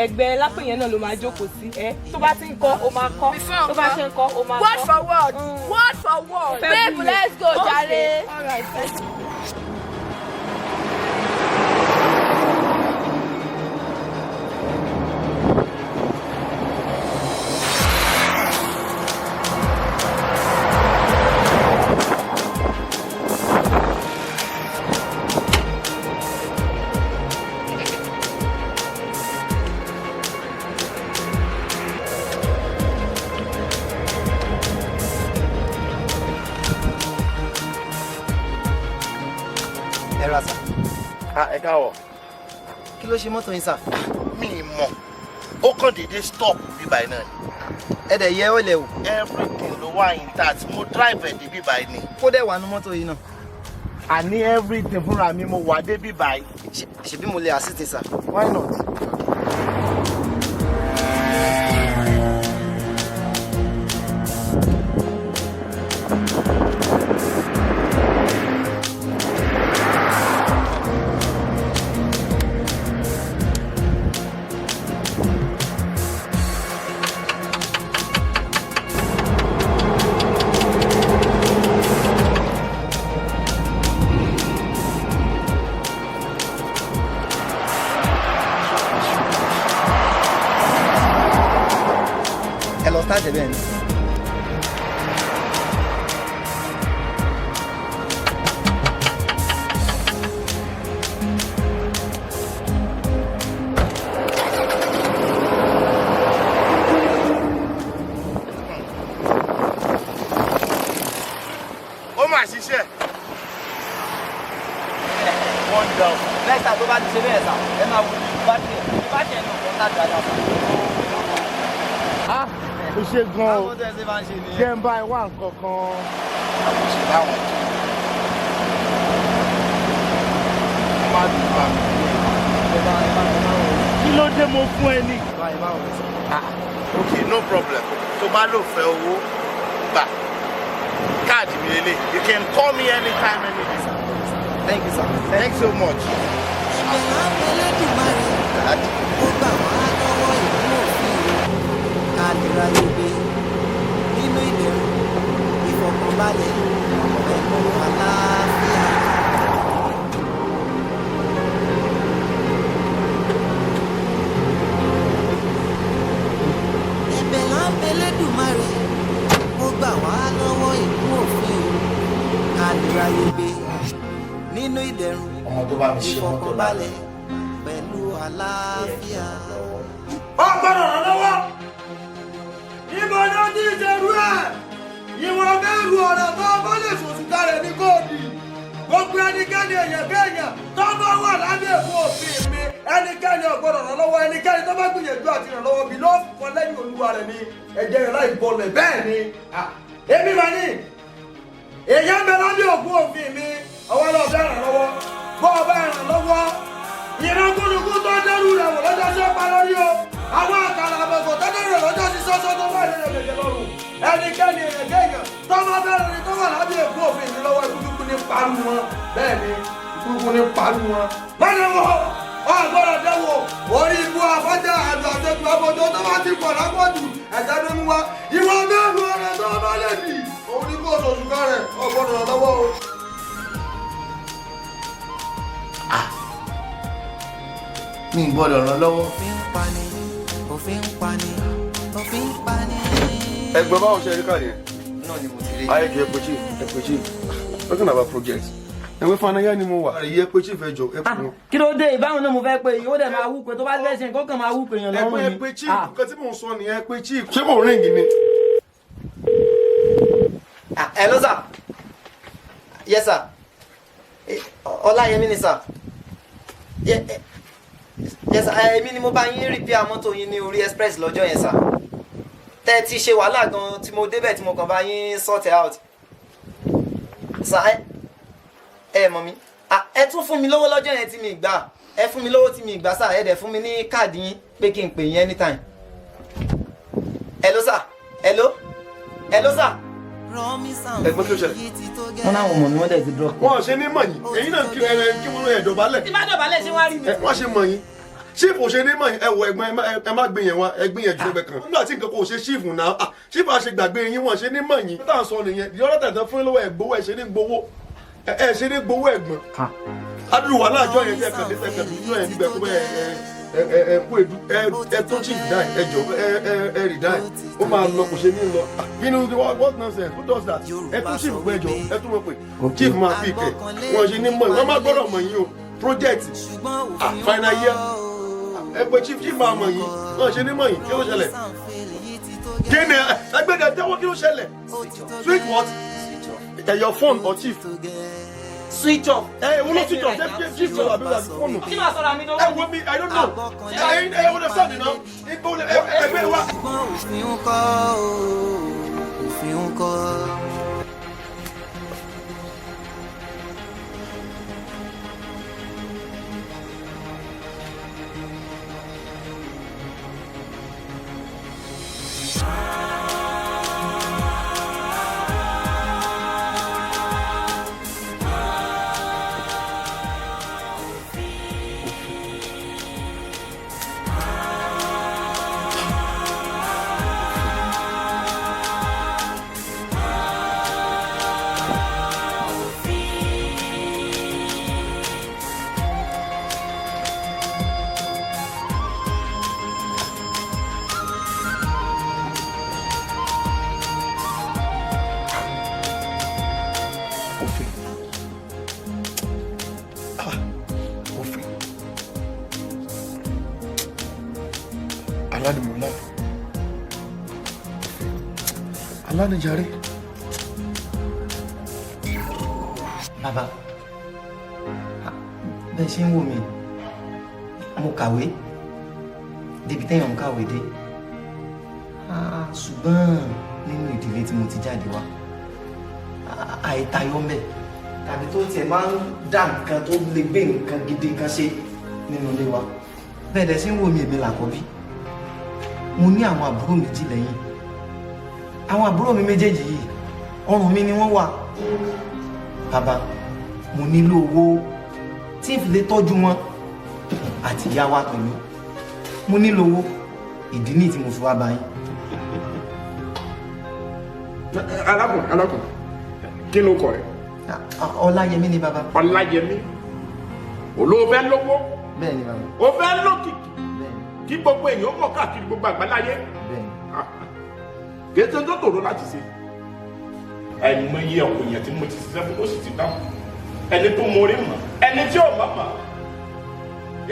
ẹgbẹ́ Lápé yẹn náà ló máa jókòó sí tó bá ti ń kọ́ o máa kọ́ tó bá ṣe ń kọ́ o máa kọ́. word for word babe let's go jàre. ẹ káwọ. kí ló ṣe mọ́tò yín sà. mi ì mọ̀ ó kàn déédéé stop bíbá yìí náà ni. ẹ dẹ̀ yẹ ó lẹ̀ wò. everything ló wà intact mo drive ẹ̀ dé bíbá yìí ni. kó dẹ̀ wà ní mọ́tò yìí náà. àní everything fúnra mi mo wà dé bíbá yìí. ṣebí mo lè assist sà. why not. Start bẹ́ẹ̀ ni. ó mà ṣiṣẹ́. wọ́n dà ó. lẹ́sà tó bá ti ṣe bẹ́ẹ̀ sà ẹ máa wù bátìrì ẹ̀ náà kọ́ tá dáadáa sà. ó ṣe gan o jẹ́ ń bá ẹ wá nǹkan kan. àwọn ṣe báwọn má dùn bá mi. kí ló dé mo fún ẹ ní. ok no problem tó bá lò fẹ́ owó gbà káàdì mi lélẹ̀ you can call me anytime anyday. thank you sir. thanks so much. ó gbà wá lọ́wọ́ ìlú òfin kálíra yebe nínú ìdẹ̀rùn ìfọ̀kànbalẹ̀ pẹ̀lú àlàáfíà. ẹ̀bẹ̀ là ń bẹ l'Ẹlẹ́dùmarè ó gbà wá lọ́wọ́ ìlú òfin kálíra yebe nínú ìdẹ̀rùn ìfọ̀kànbalẹ̀ pẹ̀lú àlàáfíà. ó gbọ́dọ̀ ràn lọ́wọ́ níbo ni ó ti ṣerú ẹ̀ ìwọ̀n mẹ́rù ọ̀rọ̀ tó bá lè sòsìkà rẹ̀ ní kóòdì gbogbo ẹnikẹ́ni èèyàn kéèyàn tó bá wà lábẹ́ èkó òfin mi ẹnikẹ́ni ò gbọ́dọ̀ ràn lọ́wọ́ ẹnikẹ́ni tó bá gbìyànjú àti ràn lọ́wọ́ bí ló fọ lẹ́yìn olúwa rẹ̀ ni ẹ̀jẹ̀ rẹ̀ láì bọlẹ̀ bẹ́ẹ̀ ni èmi mà ní èèyàn bẹ lábẹ́ òkú òfin mi ọwọ́ lọ bẹ́ẹ̀ ràn lọ́wọ́ bọ́ ọ bẹ́ẹ̀ ràn lọ́wọ́ ìran kúlùkù tó dẹ́rù rẹ̀ wò lọ́jọ́ sí ọ̀pá lórí o àwọn àkàrà àbọ̀kọ̀ tó dẹ́rù rẹ̀ lọ́jọ́ sí sọ́sọ́ tó wà lórí ẹ̀jẹ̀ lọ́rùn ẹnikẹ́ni èèyàn tó máa bẹ̀rẹ̀ ni tó wà lábẹ́ òkú òfin mi lọ́wọ́ ìkúlùkù ní palu wọn bẹ́ẹ̀ ni ìkúlùkù ní palu wọn. báyọ̀ wọ ọgbọ́dọ̀ dẹ́wọ̀ orí ibú afọ́jà àjọ àtẹ̀tù àbọ̀jọ́ tó bá ti pọ̀ lápọ̀jù ẹ̀jẹ̀ ló mú wa ìwọ bẹ́ẹ̀rù ọ̀rẹ́ tó bá lè dì òun ní kó oṣooṣù kárẹ̀ ọgbọ́dọ̀ lọ́wọ́ o. mi ń gbọ́dọ̀ ràn lọ́wọ́. òfin ń pani. ẹgbẹ́ báwo ṣe rí káàdì yẹn. náà ni mo ti rí. ayé ju ẹ pé chief talking about project ẹ̀wẹ́ fanayá ni mo wà. àyè ẹ pé chief ẹ jọ ẹ pè wọn. kí ló dé ìbáwọn náà mo fẹ́ pé yóò dẹ̀ máa wú pé tó bá fẹ́ ṣe nǹkan kan máa wú pé èèyàn lọ́rùn ni. ẹ pé chief nǹkan tí mò ń sọ nìyẹn pé chief ṣé kò ríǹgì ni. Hello sir. Yes sir. Ọláyẹmí ni sir. Yes sir. Èmi ni mo bá yín repair mọ́tò yín ní orí express lọ́jọ́ yẹn sir. Tẹ́ ti ṣe wàhálà gan tí mo débẹ̀ tí mo kàn bá yín sort out. Sir ẹ mọ̀ mi. Ẹ tún fún mi lówó lọ́jọ́ yẹn tí mi gbà. Ẹ fún mi lówó tí mi gbà sir. Ẹ dẹ̀ fún mi ní káàdì yín pé kí n pè yín anytime. Hello sir. Hello sir. ẹgbẹ́ kí ló ṣẹlẹ̀. wọ́n náà wọ̀n mọ̀ ní wọ́n dẹ̀ ti drop. wọ́n ṣe ní mọ̀yìn èyí náà kí wọ́n ẹ̀ dọ̀bálẹ̀. tí bá dọ̀bálẹ̀ ṣé wá rí mi. wọ́n ṣe mọ̀yìn chief ò ṣe ní mọ̀yìn ẹ wọ ẹ̀gbọ́n ẹ má gbé yẹn wá ẹ gbé yẹn ju ẹgbẹ́ kan. nígbà tí nǹkan kò ṣe chief náà chief àṣẹ gbàgbé yín wọ́n ṣe ní mọ̀yìn. tá à ń sọ nìyẹn di ọlọ́tà tán fún lọ́wọ́ ẹ̀gbowó ẹ̀ ṣe ní gbowó ẹ̀ ṣe ní gbowó ẹ̀gbọ́n. adúlù wà láàjọ yẹn tẹ́ kàn lẹ́tẹ̀kàn yẹn níbẹ̀ kó ẹ kú edu ẹ tó chief die ẹ jọ ẹ rí die ó máa lọ kò ṣe ní lọ inú what nonsense who does that ẹ tún chief gbẹ jọ ẹ tún mọ pé chief máa fi kẹ wọn ṣe ní mọ wọn máa gbọ́dọ̀ mọ yín o project final year ẹ pé chief máa mọ yín wọn ṣe ní mọ yín kí ló ṣẹlẹ̀ kí ni ẹgbẹ́dẹ tẹ́wọ́ kí ló ṣẹlẹ̀ switch what your phone or chief. Switch off. Ẹ wọ́n lọ switch off ṣe chief lọ àbí wà fóònù. Kí máa sọ̀rọ̀ àmì lọ́wọ́. Ẹ wo mi I don't know. Ẹ wọ́n lọ sọ́ọ̀dì náà. Ẹgbẹ́ wa. òfin ń kọ́. alánimọ̀lá alánijàre. Bàbá bẹ́ẹ̀ ṣe ń wò mí mo kàwé débi téèyàn ń kàwé dé ṣùgbọ́n nínú ìdílé tí mo ti jáde wá àìtayọ mbẹ tàbí tó tiẹ̀ máa ń dá nǹkan tó lè gbé nǹkan gidi kan ṣe nínú ilé wa bẹ́ẹ̀ dẹ̀ ṣe ń wò mí èmi làkọ́bí mo ní àwọn àbúrò méjì lẹ́yìn àwọn àbúrò mi méjèèjì yìí ọrùn mi ni wọ́n wà bàbá mo nílò owó tí n fi lè tọ́jú wọn àti ìyá wa pẹ̀lú mo nílò owó ìdí ní tí mo fi wá bá yín. alákùn kí ló kọ ẹ. Ọláyẹmí ni bàbá. Ọláyẹmí olóòfẹ́ lówó. bẹ́ẹ̀ ni bàbá. o fẹ́ lókìkí kí gbogbo èèyàn mọ̀ káàkiri gbogbo àgbáláyé. kìí ṣe tó tòrò láti ṣe. àìmọye ọ̀pọ̀ èèyàn tí mo ti ṣiṣẹ́ fún ó sì ti dáhùn ẹni tó mórí mọ̀ ẹni tí ò mọ̀ mọ̀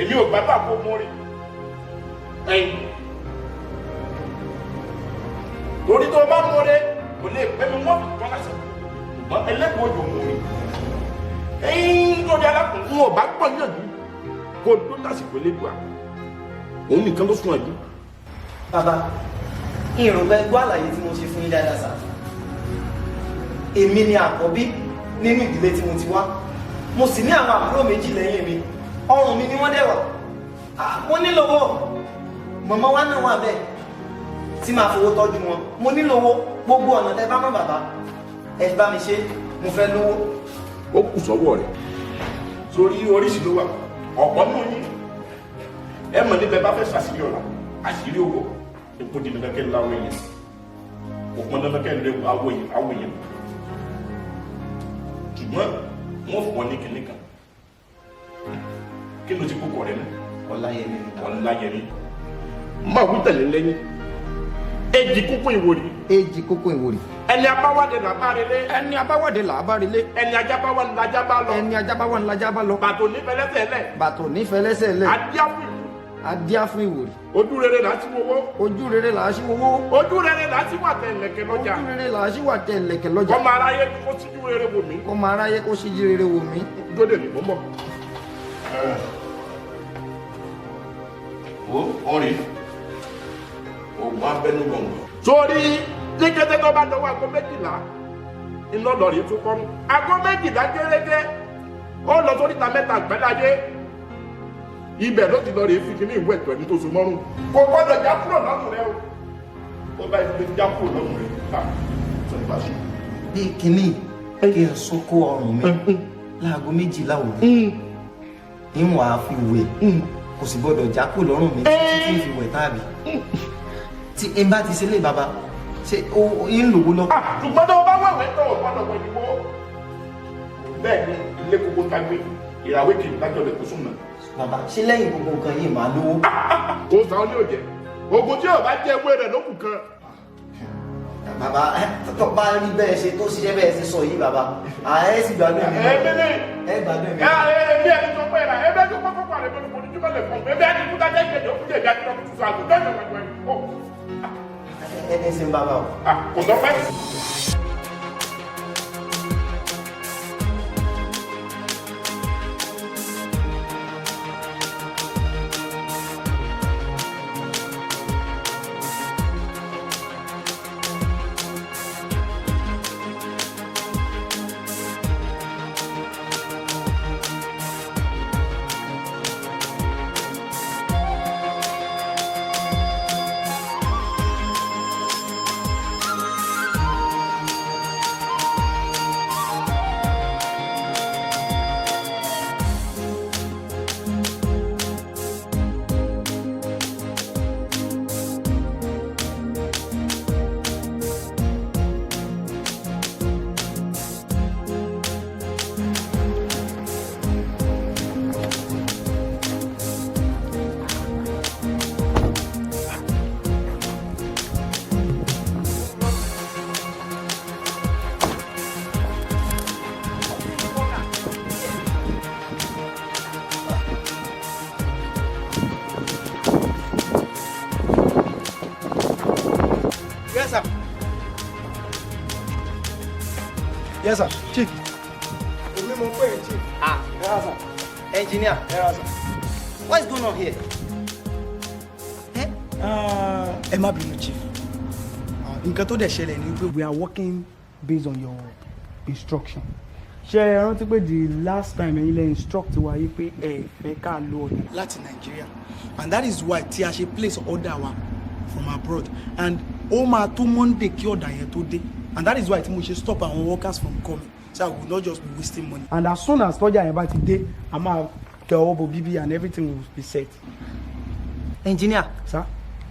èmi ò gbàgbà kó mórí ẹ̀yìn torí tó bá mórí kò lè pẹ́ mi wọ́n fi tọ́ lásìkò ṣùgbọ́n ẹlẹ́gbọ̀n òjò mórí ẹ̀yìn tó di alákùnrin ò bá gbọ́ yànjú kó tó tàsìkò elédùà òun nìkan ló sún àjù. bàbá ìrùbẹ gbọ́ àlàyé tí mo ṣe fún yín dáadáa sá èmi ni àkọ́bí nínú ìdílé tí mo ti wá mo sì ní àwọn àbúrò méjì lẹ́yìn mi ọrùn mi ni wọ́n dẹ̀ wà mo nílò owó màmá wa náà wà bẹ́ẹ̀ tí màá fowó tọ́jú wọn mo nílò owó gbogbo ọ̀nà tẹ́ bá mọ̀ bàbá ẹ bá mi ṣe mo fẹ́ lówó. ó kù sọ́wọ́ rẹ̀ sórí oríṣi ló wà ọ̀pọ̀ náà yín ẹ mọ̀ níbẹ̀ bá fẹ́ ṣàṣírí ọ̀la àṣírí owó epo di dandan kẹ́ ń láwọ èèyàn òpin dandan kẹ́ ń lé awọ èèyàn ṣùgbọ́n wọ́n fún ọ ní kinní kan kí ló ti kókò rẹ náà. Ọláyẹmí. Ọláyẹmí máa wí tẹ̀lé lẹ́yìn èjì kókó ìwòrì. èjì kókó ìwòrì. ẹni abáwádé là bá relé. ẹni abáwádé là bá relé. ẹni ajábáwá ńlájà bá lọ. ẹni ajábáwá ńlájà bá lọ. bàtò nífẹ̀ẹ́ lẹ́sẹ̀ lẹ̀. bàtò nífẹ̀ẹ́ lẹ́sẹ̀ lẹ̀. adíáfù. adíáfù ìwòrì. ojú rere là á sí wowó. ojú rere là á sí wowó. ojú rere là á sí wà tẹ ẹlẹ́kẹ̀ lọ́jà. ojú rere là á sí wà tẹ ẹlẹ́kẹ̀ lọ́jà. kọ́mọ aráyé kó síjú rere wò mí. kọ́mọ aráyé kó síjú rere wò mí. jóde ní mọ́mọ́. wo ọ̀rẹ́ ògùn abẹnú gbọ̀ngàn. sórí ní kété tó bá dọwọ́ aago méjìlá iná lọ́ọ̀rì tún kọ́ mú aago méjìlá gẹ́gẹ́ ó lọ sórí ta mẹ́ta àgbẹ̀láyé ibẹ̀ ló ti lọ rèé fi kíní ìwé ẹ̀tọ́ ẹni tó so mọ́rùn kò gbọ́dọ̀ já kúrò lọ́rùn rẹ o ó bá ibi já kúrò lọ́rùn rẹ ká sọ ní bá ṣe. bí kíní kí n sókó ọrùn mi láago méjìlá òru ń wà á fi wẹ̀ kò sì gbọ́dọ̀ já kúrò lọ́rùn mi títí tí ń fi wẹ̀ tàbí tí n bá ti ṣe lé bàbá ṣe ń lòwó lọ. ṣùgbọ́n tó o bá wẹ̀wẹ̀ tó o gbọ́dọ̀ wẹ̀ níwó bẹ́ẹ̀ ni ilé gbogbo ta gbé ìràwé kì í dájọ́ lè kó sùn náà. bàbá ṣé lẹ́yìn gbogbo nǹkan yìí máa lówó. kò sàn án ní òjẹ ogun tí yóò bá jẹ ewé rẹ lókùn kan. bàbá tó bá rí bẹ́ẹ̀ ṣe tó ṣiṣẹ́ bẹ́ẹ̀ ṣe sọ yìí bàbá ààrẹ sì gbádùn mi. ẹ gbádùn mi. ẹbí ẹni tó pẹ́ ra ẹbí ẹni tó kọ́kọ́ pàrọ̀ ẹbí ẹni tó kọ́kọ́ lè fún ẹbí ẹni tó dájẹ́ ìgbẹ́jọ́ ó kúndé ìdájọ́ tó tún sọ àgùntàn ìjọba ìjọba ẹni sin bàbá o. kò sọ pé. Yes, sir. Chief. Èmi mo pè é, Chief. Yes, sir. Engineer. Yes, sir. What is going on here? Ẹ má bínú, Chief. Nǹkan tó dẹ̀ ṣẹlẹ̀ ni pé we are working based on your instruction. Ṣé ẹ rántí pé the last time ẹ̀yin lẹ instruct wa yìí pé ẹ fẹ́ ká lo ọ̀nà láti Nigeria, and that is why tí a ṣe place order wa from abroad, and ó máa tó Monday kí ọ̀dà yẹn tó dé, and that is why tí mo ṣe stop our workers from coming, so I will not just be wasting money. And as soon as tọ́jà yẹn bá ti dé, a máa tẹ ọwọ́ bo bíbí and everything will be set. Engineer. Sir.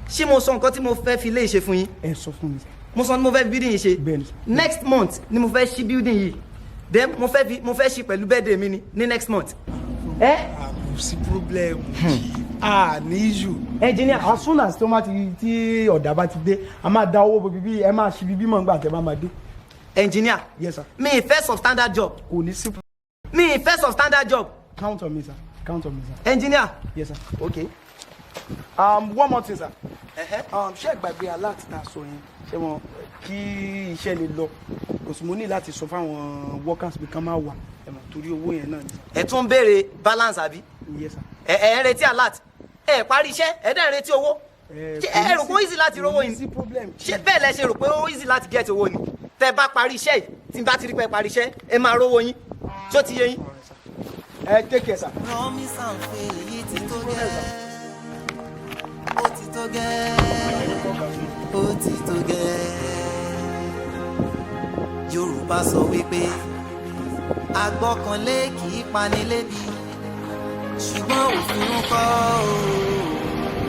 Ṣé mo sọ nǹkan tí mo fẹ́ fi lé ṣe fún yín? Ẹ sọ fún mi. Mo sọ ni mo fẹ́ building yìí ṣe. Bẹ́ẹ̀ni. Next month ni mo fẹ́ ṣí building yìí. Then mo fẹ́ ṣí pẹ̀lú birthday mi ní next month. Kò sí problem. Ní issue. Engineer, as soon as tí ọ̀dà bá ti dé, a máa da owó bo bíbí, ẹ máa ṣí bíbí mọ̀ nígbà tẹ́ bá máa dé. Engineer. Yes, sir. Me first of standard job. Kò ní sí. Me first of standard job. Count on me, sir. Count on me, sir. Engineer. Yes, sir. Okay. One more thing, sir. Ṣé ìgbàgbé alert tá a sọ yẹn ṣé wọn kí iṣẹ́ lè lọ kò sì mo ní láti sọ fáwọn workers bí kán máa wà torí owó yẹn náà ni. Ẹ tún béèrè balance àbí? Yes, sir. ẹ ń retí alert ẹ parí iṣẹ́ ẹ dẹ̀ ń retí owó ẹ rò pé ó easy láti rówó yìí ṣé bẹ́ẹ̀ lẹ ṣe rò pé ó easy láti get owó ni tẹ bá parí iṣẹ́ yìí tí n bá ti rí pé parí iṣẹ́ ẹ máa rówó yín tó ti yé yín. ẹ take care sir. rọmi sànfẹ èyí ti tó gẹ́ ó ti tó gẹ́ ó ti tó gẹ́. Yorùbá sọ wípé agbọ́kànlé kì í pani lébi ṣùgbọ́n òfin ń kọ́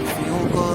òfin ń kọ́.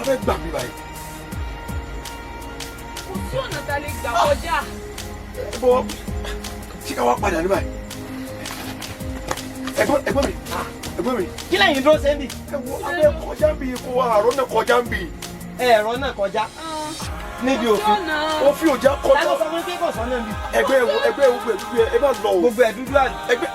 fẹ́ gbà mí báyìí. Kò sí ọ̀nà tá a lè gbà kọjá. Bọ́ tí ká wá padà ní báyìí. Ẹ̀gbọ́n mi. Kí lẹ́yìn dúró ṣe ń bì? Ẹ wo abẹ́ kọjá ń bì kó àárọ̀ náà kọjá ń bì. Ẹ̀rọ náà kọjá. Níbi òfin. Òfin ò já kọjá. Ẹ lọ sọ fún kí kò sọ́nà ń bì. Ẹgbẹ́ ewu gbẹ̀dúgbẹ̀ ẹ má lọ o. Gbogbo ẹ̀ dúdú àná. Ẹgbẹ́.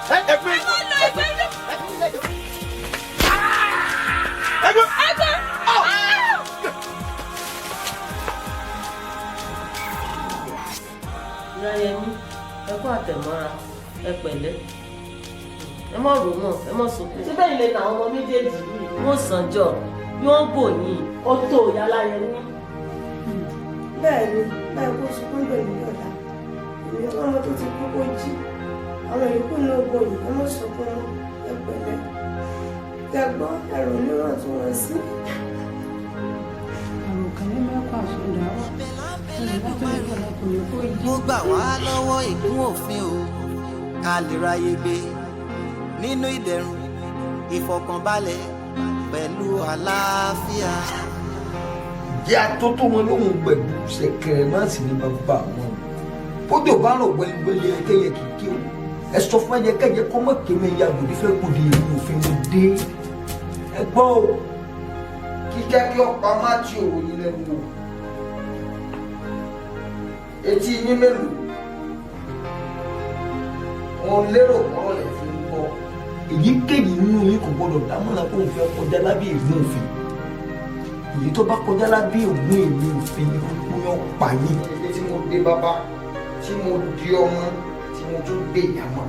Yáyẹmí, ẹ kú àtẹ̀mọ́ra, ẹ pẹ̀lẹ́. Ẹ mọ̀ rò mọ̀, ẹ mọ̀ sọ̀kù. Síbẹ̀ ilé làwọn ọmọ méjèèjì yìí. Wọ́n sànjọ́, yóò bò yín. Ó tó Yáláyẹmí. Bẹ́ẹ̀ni, báyìí kó sunkún bẹ̀rù ní ọ̀la. Èmi tó ọmọ tó ti kú kó jí. Àwọn ìyókù náà bò yín, ẹ mọ̀ sọ̀kún ẹ pẹ̀lẹ́. Gbàgbọ́ ẹ̀rọ mìíràn tí wọ́n sí. Àrùn kan ní mẹ́kọ̀ọ́ àsọdà wà. Mo gbà wá lọ́wọ́ ìkún òfin o ká lè ráyè gbé nínú ìdẹ̀rùn ìfọ̀kànbalẹ̀ pẹ̀lú àlàáfíà. Jẹ́ atótó wọn lóhùn pẹ̀lú ṣẹ̀kẹ̀rẹ̀ náà sì ní bàbá wọn. Bójú ò bá rò wẹ́lẹ́wẹ́lẹ́ ẹ̀kẹ́yẹ kìkì o. Ẹ sọ fún ẹyẹkẹ́yẹ kọ́ mọ́ kéwìn ya gòdì fẹ́ gòdì ìlú òfin mo dé. Ẹ gbọ́ o, kíkẹ́ kí ọ̀pá má ti òròyìn lẹ́nu o. Etí yín mélòó? Wọ́n lérò kọ́ lè fi ń bọ̀. Èyíkéyìí nínú yín kò gbọdọ̀ dámọ̀ràn kó n fẹ́ kọjá lábẹ́ ìlú òfin. Èyí tó bá kọjá lábẹ́ ògùn ìlú òfin ni kó yọ pa yín. Ilé tí mo dé bàbá, tí mo di ọmọ, tí mo tún gbé ìyàmọ.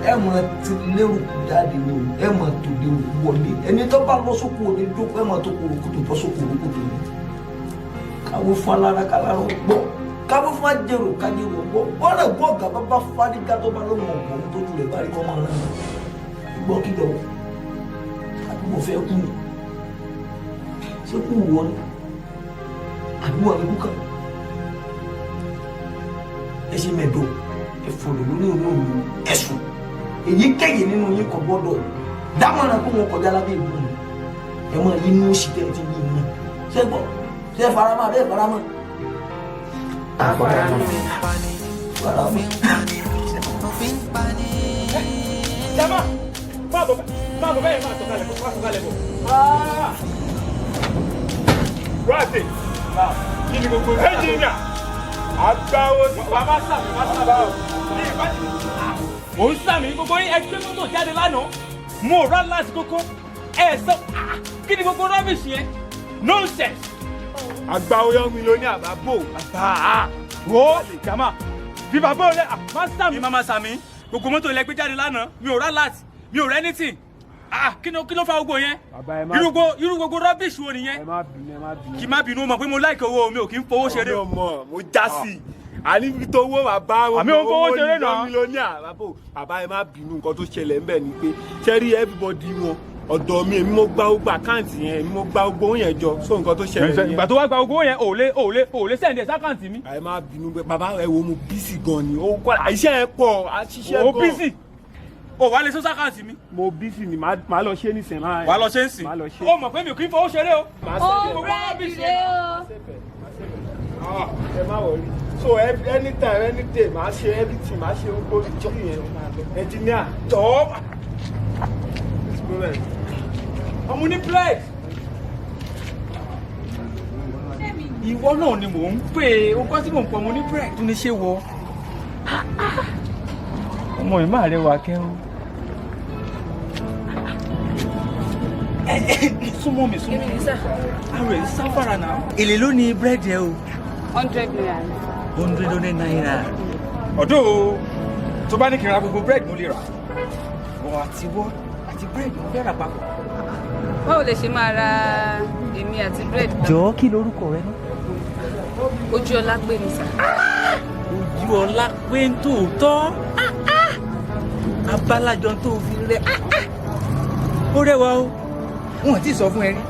Ẹ mọ̀ ti lérò jáde ni o, ẹ mọ̀ tó lè wọlé. Ẹni tó bá lọ sóko òde jókòó, ẹ mọ̀ tó kó òkútó bọ́ sóko òkútó ni. Káwé fún alára kálára ó gbọ́. Káwé fún ajẹ́rò kájẹ́rò gbọ́. Wọ́n lè gbọ́ ọ̀gá bàbá fárígá tó bá lọ́wọ́ ọ̀gbọ́n tó tún lè bá rí kọ́ máa rán mi. Gbọ́ kí lọ àbí mo fẹ́ kú ni. Ṣé kú wọ ni? Àbí wọ ni kúkà? Ẹ ṣe mẹ́dọ̀ ẹ fọ̀rọ̀ lórí olóòlù ẹ̀sùn. Èyíkéyìí nínú yín kò gbọ́dọ̀ dámọ̀ràn kó wọn kọjá lábẹ́ ìlú mi. Ẹ máa yí inú òsì tẹ́ ẹ ti yí inú. Ṣé gbọ́? Ṣé faramọ́ abẹ́ faramọ́? Jama, má bọ̀ bẹ́ẹ̀ má sọ̀kalẹ̀ bọ̀. Rọ́ọ̀tì, kí ni gbogbo ẹnjìnìà? Àgbáwo ni wàá má sàmì ọ̀. Ní ìbájú, mò ń sàmì gbogbo yín ẹgbẹ́ mọ́tò jáde lánàá. Mo rà láti kókó. Ẹ sọ, kí ni gbogbo rọ́bìṣì yẹn? Nonsense. Àgbáwo yọ mílíọ̀nù àbábò. Wo Jama, bí bàbá rẹ̀ má sàmì. Mi máa sàmì. Gbogbo mọ́tò ilẹ̀ gbé jáde lánàá, mi ò rà láti, mi ò rẹ́ anything. Kí ló fa gbogbo yẹn? Irú gbogbo rubbish wo nìyẹn? Kì má bínú mọ̀ pé mo like owó mi ò kí ń fowó ṣeré. Mo já sí. Àní fi tó owó bàbá wọn. Àmì òun fowó ṣeré náà. Mílíọ̀nù bàbá ẹ má bínú nǹkan tó ṣẹlẹ̀ ń bẹ̀ ni pé ṣẹ́rí everybody wọn ọ̀dọ̀ mi èmi mo gba gbogbo àkáǹtì yẹn èmi mo gba gbogbo yẹn jọ so nǹkan tó ṣẹlẹ̀ yẹn. ìgbà tó wá gba gbogbo yẹn ò lè sẹ́ǹdì ẹ̀ sákàǹtì mi. àyè máa bínú pé bàbá ẹ wo mo bísí gan ni ó kọ́ iṣẹ́ ẹ pọ̀ àṣìṣe gan. o bísí o wà lè sọ sákàǹtì mi. mo bísí ni màá lọ ṣe nísìnyí. wà á lọ ṣe ń sìn. ó mọ̀ pé mi ò kí ń fọwọ́ ṣeré o. ó búrẹ́dì rẹ o. ẹ má wọrí so anytime any day màá ṣe everything màá ṣe gbogbo ìjọ yẹn engineer jọ̀ọ́. ọmọ ní plate. ìwọ náà ni mò ń pè é o kọ́ tí mò ń pọ̀ ọmọ ní plate tó ní ṣe wọ. ọmọ yìí máa rẹwà kẹ́rù. súnmọ́ mi súnmọ́ mi àrò ẹ̀ sáfàrà náà. èlé ló ní búrẹ́dì ẹ o. 100 naira. 100 naira. ọ̀dọ́ tó bá ní kí n ra gbogbo búrẹ́dì mo lè rà. bọ̀ àti búrẹ́dì mo fẹ́ rà papọ̀. báwo lè ṣe máa ra èmi àti búrẹ́dì. jọ̀ọ́ kí lorúkọ rẹ náà. Ojúọlápé ni sà. Ojúọlápé ń tòótọ́. Abálájọ tó fi rẹ. Ó rẹwà o. Wọ́n ti sọ fún ẹ rí.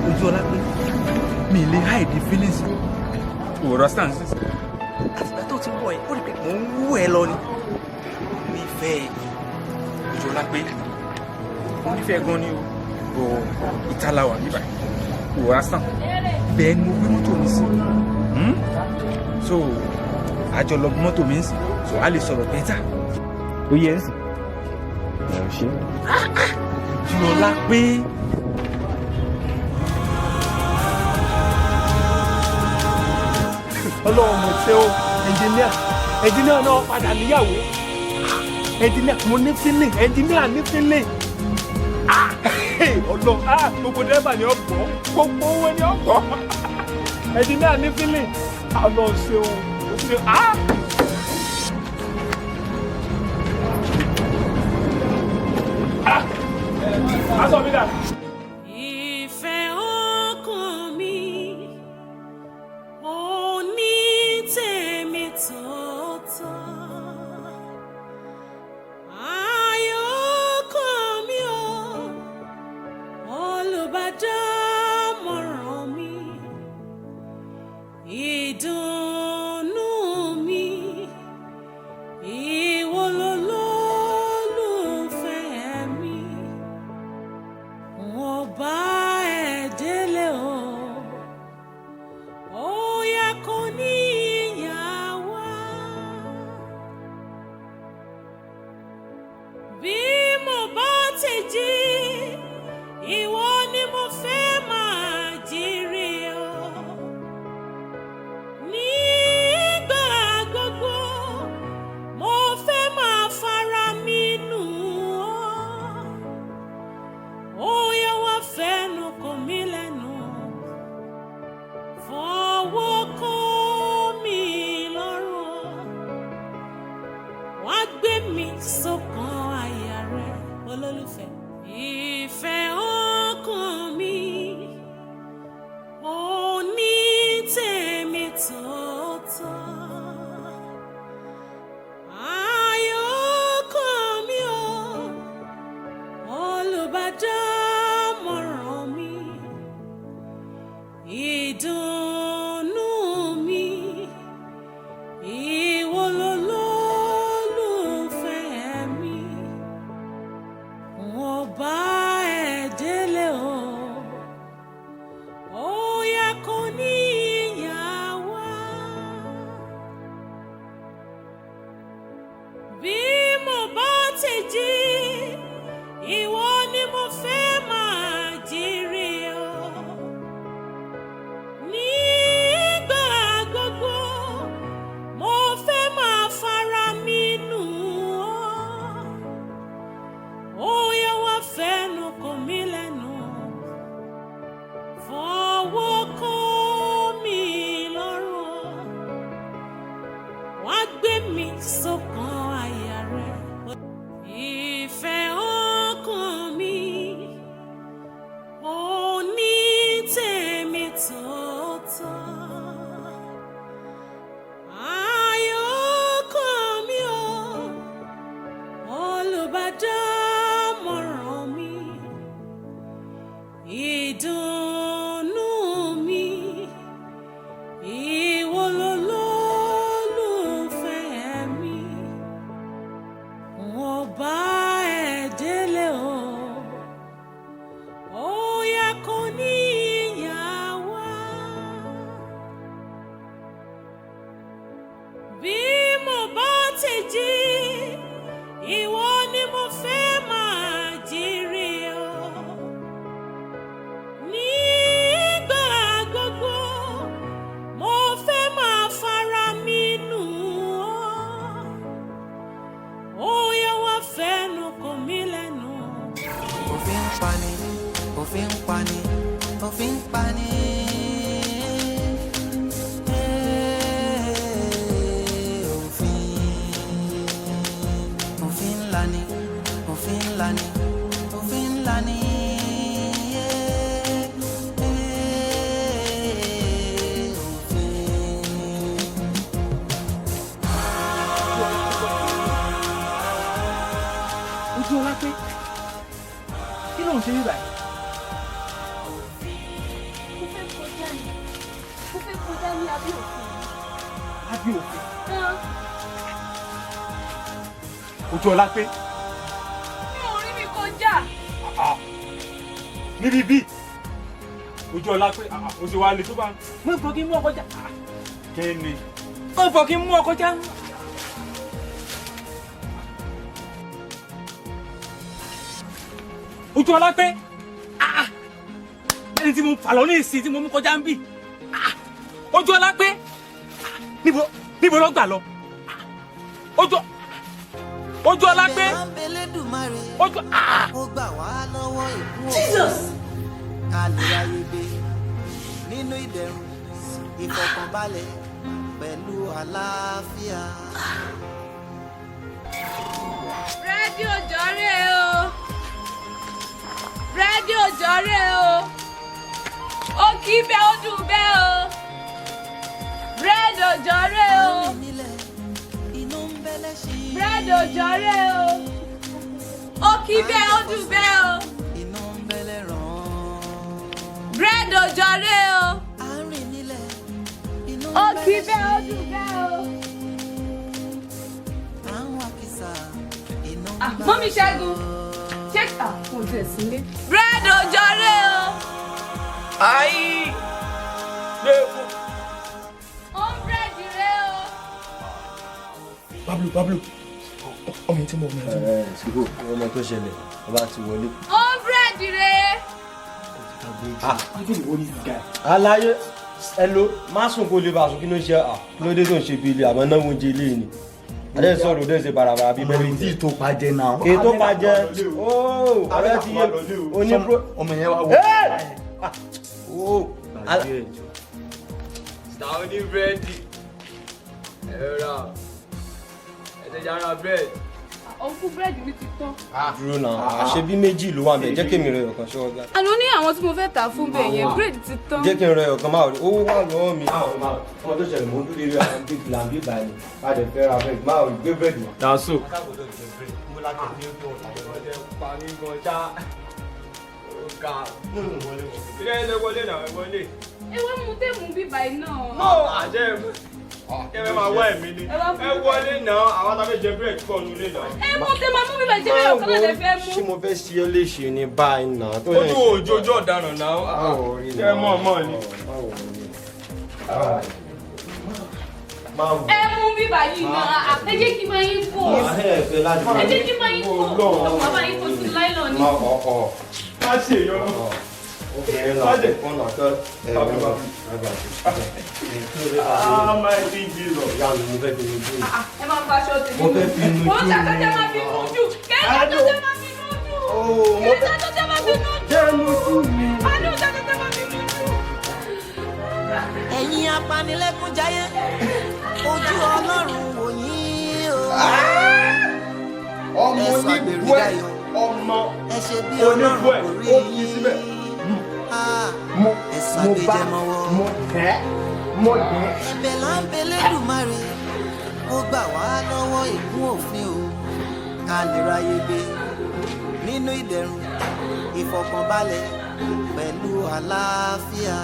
Ojúọlápé mi lè hide feelings. Òrọ̀ stand sí. Àtìgbà tó ti wọ̀ ẹ́ ó rí pé mò ń wú ẹ lọ ni. Mi fẹ́ Ojúọlápé. Mo nífẹ̀ẹ́ gan ni o. Ìtàlá wà níbà. Òrọ̀ stand. Bẹ́ẹ̀ ni mo gbé mọ́tò mi sí. So àjọ lọ gbé mọ́tò mi sí. So a lè sọ̀rọ̀ bẹ́tà. Ó yẹ ẹ́ sìn. Ẹ ò ṣe. Ojúọlápé. Ọlọ́run mo ṣe o ẹnjìníà náà padà níyàwó ẹnjìníà mo ní feeling ẹnjìníà ní feeling Ọlọ́run gbogbo dẹ́rẹ́bà ni ọ̀gbọ́ gbogbo owó ni ọ̀gbọ́ ẹnjìníà ní feeling Ọlọ́run ṣe o ṣe aṣọ mi dà. Ìfẹ́ ọkàn mi ò ní tèmi tòótọ́. Ayọ̀ ọkàn mi ò olùbádámọ̀ràn mi. Ìdùnnú mi ìwọ lolólùfẹ́ mi. Mo bá ẹ délé o, ó yẹ kó ní ìyàwó. Bí mo bá ti jí, ìwọ ni mo fẹ́ máa jírí o. Nígbà gbogbo, mo fẹ́ máa fara mi nù ọ́. Ó yẹ wá fẹ́nu kò mí lẹ́nu. Fọwọ́ kọ́ ti jí ìwọ ni mo fẹ́ máa jírí o. Nígbà gbogbo mo fẹ́ máa fara mi nù ọ́. Ó yẹ wá fẹ́nu kò mí lẹ́nu. Òfin ń pani, òfin ń pani, òfin ń pani. Òfin ńlá ni, òfin ńlá ni, òfin ńlá ni. Ojú ọlá pé kí ló ń ṣe nígbà yìí? Mo fẹ́ kọjá ní abẹ́ òfin. Abẹ́ òfin. Ojú ọlá pé. Mi ò rí mi kọjá. Níbi bí ojú ọlá pé o ṣe wá lè tó bá mo fọ kí n mú ọ kọjá. Kí ni? Mo fọ kí n mú ọ kọjá. Ojú ọlá pé ẹni tí mo fà lọ ní ìsìn tí mo mú kọjá ń bì. Ojú ọlá pé níbo ló gbà lọ? Ojú ọlá pé ojú Ó gbà wá lọ́wọ́ ìkú òfin. Jesus! Ká lè ráyè gbé nínú ìdẹ̀rùn, ìfọ̀kànbalẹ̀ pẹ̀lú àlàáfíà. Rédíò jọ̀rẹ́ o. Rédíò jọ̀rẹ́ o. Ó kì í bẹ́ ó dùn bẹ́ o. Rédíò jọ̀rẹ́ o. Rédíò jọ̀rẹ́ o. Ó kì í bẹ́ ó dùn bẹ́ o. Rédíò jọ̀rẹ́ o. Ó kì í bẹ́ ó dùn bẹ́ o. Mọ́mí Ṣẹ́gun. Check kò tẹ̀ sílé. Rédíò jọ̀rẹ́ o. Ayi! Léèkó. Ó ń búrẹ́dì rẹ o. Pablo ọmọ tí mo mọ̀ ẹ́ ṣùgbọ́ ọmọ tó ṣẹlẹ̀ ọba ti wọlé. Ó ń búrẹ́dì rẹ. Aláyé ẹlò má sùn kó lè bá sùn kí ló ṣe kí ló dé tó ń ṣe bí ilé àmọ́ náà wọ́n jẹ ilé ni adé sọ̀rọ̀ dé ṣe bàràbàrà bí bẹ́ẹ̀ ní. Ètò pàjẹ́ náà. Ètò pàjẹ́ ọ̀rẹ́ ti yé onípro. Ọmọ yẹn wá wọ. Sàwọn ní búrẹ́dì. Ẹ̀rọ ẹ̀jẹ̀ ara búrẹ́dì. Òǹkú búrẹ́dì mi ti tán. Dúró náà àṣẹ bí méjì ló wà bẹ̀ jẹ́ kí mi rẹ̀ ọ̀kan ṣọ́wọ́ gbá. Àná ní àwọn tí mo fẹ́ tà fún bẹ́ẹ̀ yẹn búrẹ́dì ti tán. Jẹ́ kí n rẹ̀ ọ̀kan máa rí owó wà lọ́wọ́ mi. Ọmọ tó ṣẹlẹ̀ mọ́ dúró rí àwọn bíi làǹbí báyìí a lè fẹ́ ra bẹ́ẹ̀ máa rí gbé bẹ́ẹ̀dì wá. Dàsó. Ewé mu téèmù bíbá iná. Kẹ́mẹ́ máa wá ẹ̀mí ni. Ẹ wọlé náà, àwọn tábìlì jẹ búrẹ́dì pọ̀ nílé náà. Ẹ mú tẹ́ máa mú bíbá jẹ́ bẹ́ẹ̀ ọ̀kan náà lè fẹ́ mú. Ṣé mo fẹ́ ṣe ọ́ léṣe ní báyìí náà? Ojú òjòjò ọ̀daràn náà. Kẹ́ mọ̀ mọ̀ ni. Ẹ mú bíbá yìí náà, ẹ jẹ́ kí máa yín kó. Ẹ jẹ́ kí máa yín kó. Ọmọ bàbá yín kó sí láìlọ́ ni. Má ṣe yọnu. My big Jesus. Ẹ máa fa aṣọ tèmi. Mo fẹ́ fi nu Mo ń ṣàtọ́jọ́ máa fi nu ojú. Kẹ́hìn ṣàtọ́jọ́ máa fi nu ojú. Kẹ́hìn ṣàtọ́jọ́ máa fi nu ojú. Àánú ṣàtọ́jọ́ máa fi nu ojú. Ẹ̀yin apanilẹ́kúnjayé, ojú Ọlọ́run wò yín o. Ọmọ oníbú ẹ̀ ọmọ oníbú ẹ̀ ó kí síbẹ̀. Mo bá mo tẹ́ mo dẹ́. Ẹ̀bẹ̀ là ń bẹ l'Ẹlẹ́dùmarè, ó gbà wá lọ́wọ́ ìkún òfin o. Ká lè ráyè gbé nínú ìdẹ̀rùn, ìfọ̀kànbalẹ̀ pẹ̀lú àlàáfíà.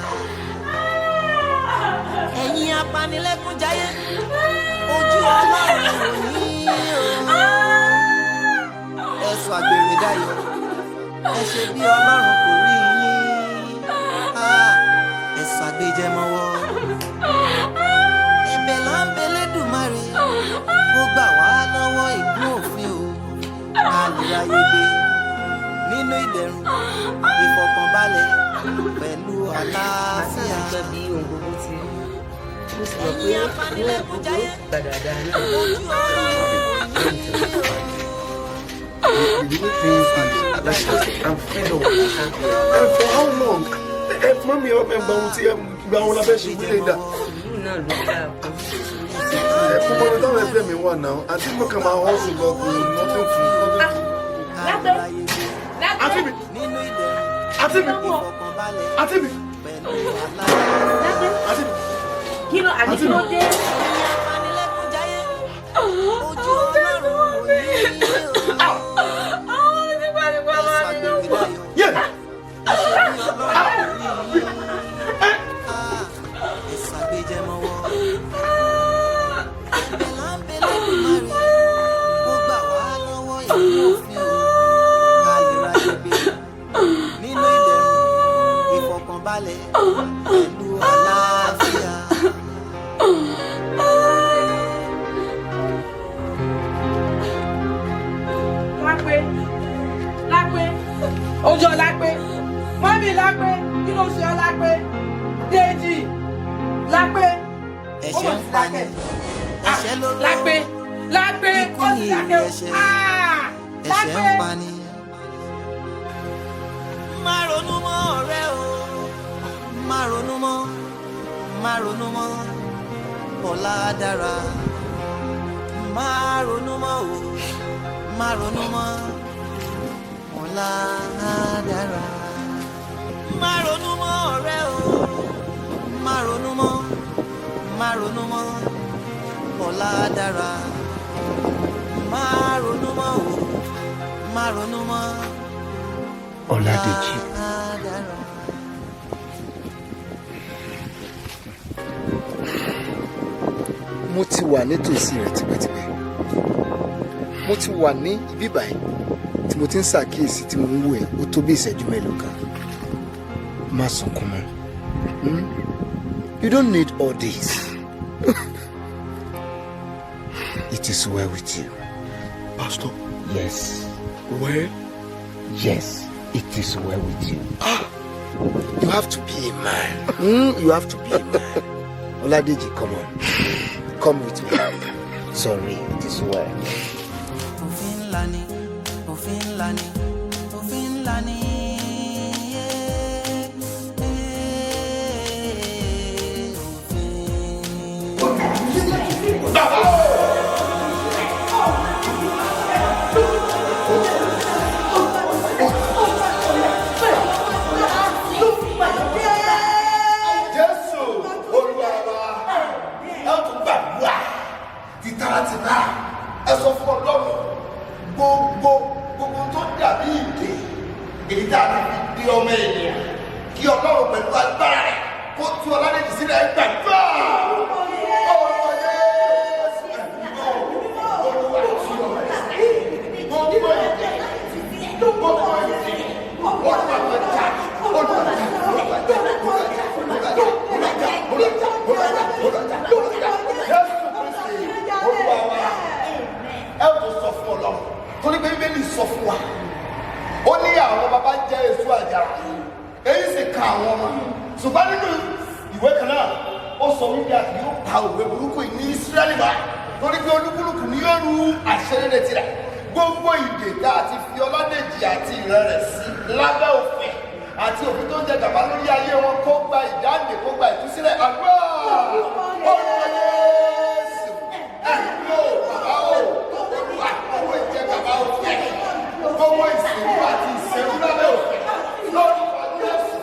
Ẹ̀yin apanilẹ́kúnjayé, ojú Ọlọ́run wò yín o. Ẹ sọ àgbèrè dayọ̀, ẹ ṣe bí Ọlọ́run kò rí yín. Ẹ sọ àgbéjẹmọ́wọ́. Ẹ̀bẹ̀ là ń bẹ l'Ẹlẹ́dùmarè, ó gbà wá lọ́wọ́ ìgbín òfin o ká lè ráyè gbé nínú ìdẹ̀rùn ìfọ̀kànbalẹ̀ pẹ̀lú àlàáfíà. ẹ̀yin apanilẹ́kúnjayé ojú I'm fed up. And for how long? Mommy, I'm bound to bound to be there. Come on, don't let me one now. I think look at my house and go nothing free. Atimi. Kilo adikilo de. Pẹ̀lú àlàáfíà. Lápé, ojú Lápé, mọ́mí Lápé, kí ló ṣe ọ́ Lápé? Déjì, Lápé, ẹ̀ṣẹ̀ ń pani, ẹ̀ṣẹ̀ ló rọ́. Lápé, ikú ni ìrì ẹ̀ṣẹ̀, ẹ̀ṣẹ̀ ń pani. Má ronú mọ́ ọ̀rẹ́ o, má ronú mọ́, má ronú mọ́, ọ̀la dára. Má ronú mọ́ o, má ronú mọ́, ọ̀la dára. Má ronú mọ́ ọ̀rẹ́ o, má ronú mọ́, má ronú mọ́, ọ̀la dára. Má ronú mọ́ o, má ronú mọ́, Ọládèjì. Mo ti wà nítòsí rẹ̀ tipẹ́tipẹ́. Mo ti wà ní ibi báyìí tí mo ti ń ṣàkíyèsí tí mo ń wò ẹ́ ó tó bí ìṣẹ́jú mélòó kan. Má sunkún mọ́. You don't need all this. It is well with you. Pastor? Yes. Well? Yes, it is well with you. You have to be a man. You have to be a man. Oladeji, come on. Come with me. Sorry, it is well. Òfin ńlá ni, òfin ńlá ni, òfin ńlá ni. tìtàràtìtà ẹ sọ fún Ọlọ́run gbogbo tó dàbí ìdè èyí tá a ti fi dé ọmọ ènìyàn kí Ọlọ́run pẹ̀lú agbára rẹ̀ kó tú Ọládèjì sílẹ̀ gbàgbà. Ẹ ò tó sọ fún Ọlọ́run torí pé Bíbélì sọ fún wa ó ní àwọn baba jẹ èso àjàrà èyí sì ka àwọn ọmọ ṣùgbọ́n nínú ìwé kan náà ó sọ wípé àti yóò pa òwe burúkú yìí ní Ísírẹ́lì bá torí pé olúkúlùkù ni yóò ru àṣẹrẹrẹ tirẹ̀ gbogbo ìdè tá a ti fi Ọládèjì àti ìran rẹ̀ sí lábẹ́ òfin àti òfin tó ń jẹ gàba lórí ayé wọn kó gba ìdáǹdè kó gba ìtúsílẹ̀ àgbà olùwàyè ẹ̀rọ bàbá o olùwà owó ìjẹ gàba òfin gbogbo ìsìnkú àti ìṣẹ́rú lábẹ́ òfin lórúkọ Jésù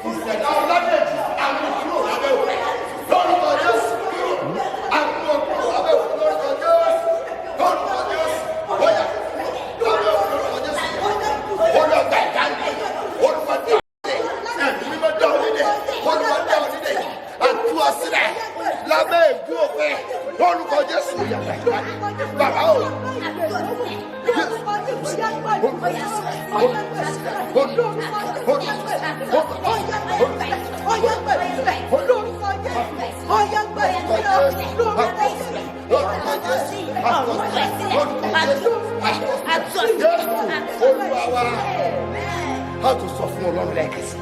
ìṣẹ̀dá Ọládèjì àwọn kúrò lábẹ́ òfin lórúkọ Jésù àwọn kúrò lábẹ́ òfin lórúkọ Jésù lórúkọ Jésù bóyá lábẹ́ òfin lórúkọ Jésù olùgbà ìdáǹdè olùkọ́ dá ẹ̀mí mímọ́ dá onídẹ̀ olùkọ́ dá onídẹ̀ àtúwọ̀ sílẹ̀ lábẹ́ ìgbú òfin olùkọ́ Jésù yàgbà ìdáǹdè bàbá o. Olùkọ́ Jésù fún ọlọ́run lẹ́ẹ̀kan sí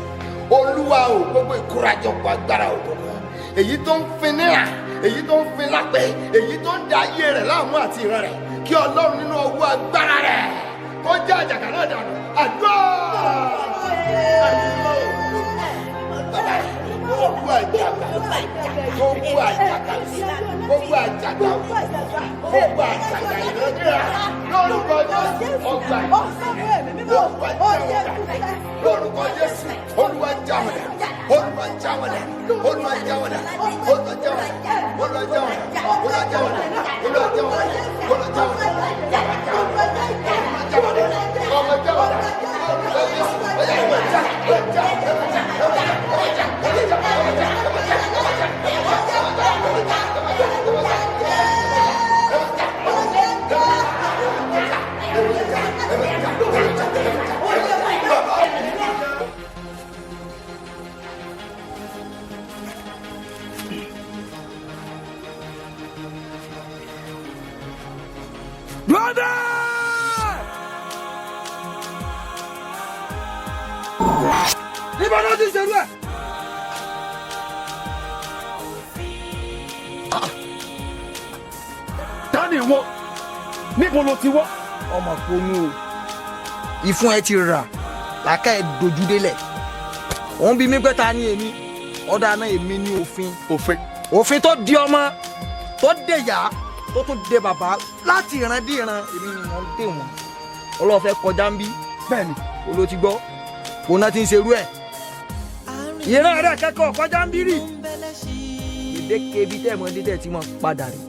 olúwa o gbogbo ìkórajọpọ̀ agbára òkùnkùn èyí tó ń fin níra èyí tó ń fin lápẹ́ èyí tó ń da ayé rẹ̀ láàmú àti ìran rẹ̀ kí ọlọ́run nínú ọwọ́ agbára rẹ̀ kó jẹ́ àjàkà náà dànù àdúrà gbogbo àjàkà gbogbo àjàkà gbogbo àjàkà gbogbo àjàkà ìrọ́jìrà lórúkọ Jésù ọgbà lórúkọ Jésù Olúwa jáwọ́dà Olúwa jáwọ́dà Olúwa jáwọ́dà Olúwa jáwọ́dà Olúwa jáwọ́dà Olúwa jáwọ́dà Olúwa Brother! Níbo ló ti ṣerú ẹ̀? Tani wọ́n? Níbo ló ti wọ́? Ọmọ ponú o. Ìfún ẹ ti rà, làákà ẹ dojú délẹ̀. Òun bí mi pé ta ni èmi? Ọ̀dà náà èmi ní òfin. Òfin. Òfin tó di ọmọ, tó dé ìyá, tó tún dé bàbá láti ìran dé ìran èmi ni wọ́n dé wọn. Ọlọ́fẹ́ kọjá ń bí. Bẹ́ẹ̀ni. Olo ti gbọ́. Òun náà ti ń ṣerú ẹ̀. Ìran rẹ̀ kẹ́kọ̀ọ́ kọjá ń bí rí. Ìdékè ibi tẹ́ mọ́ dídẹ̀ tí mo padà rí.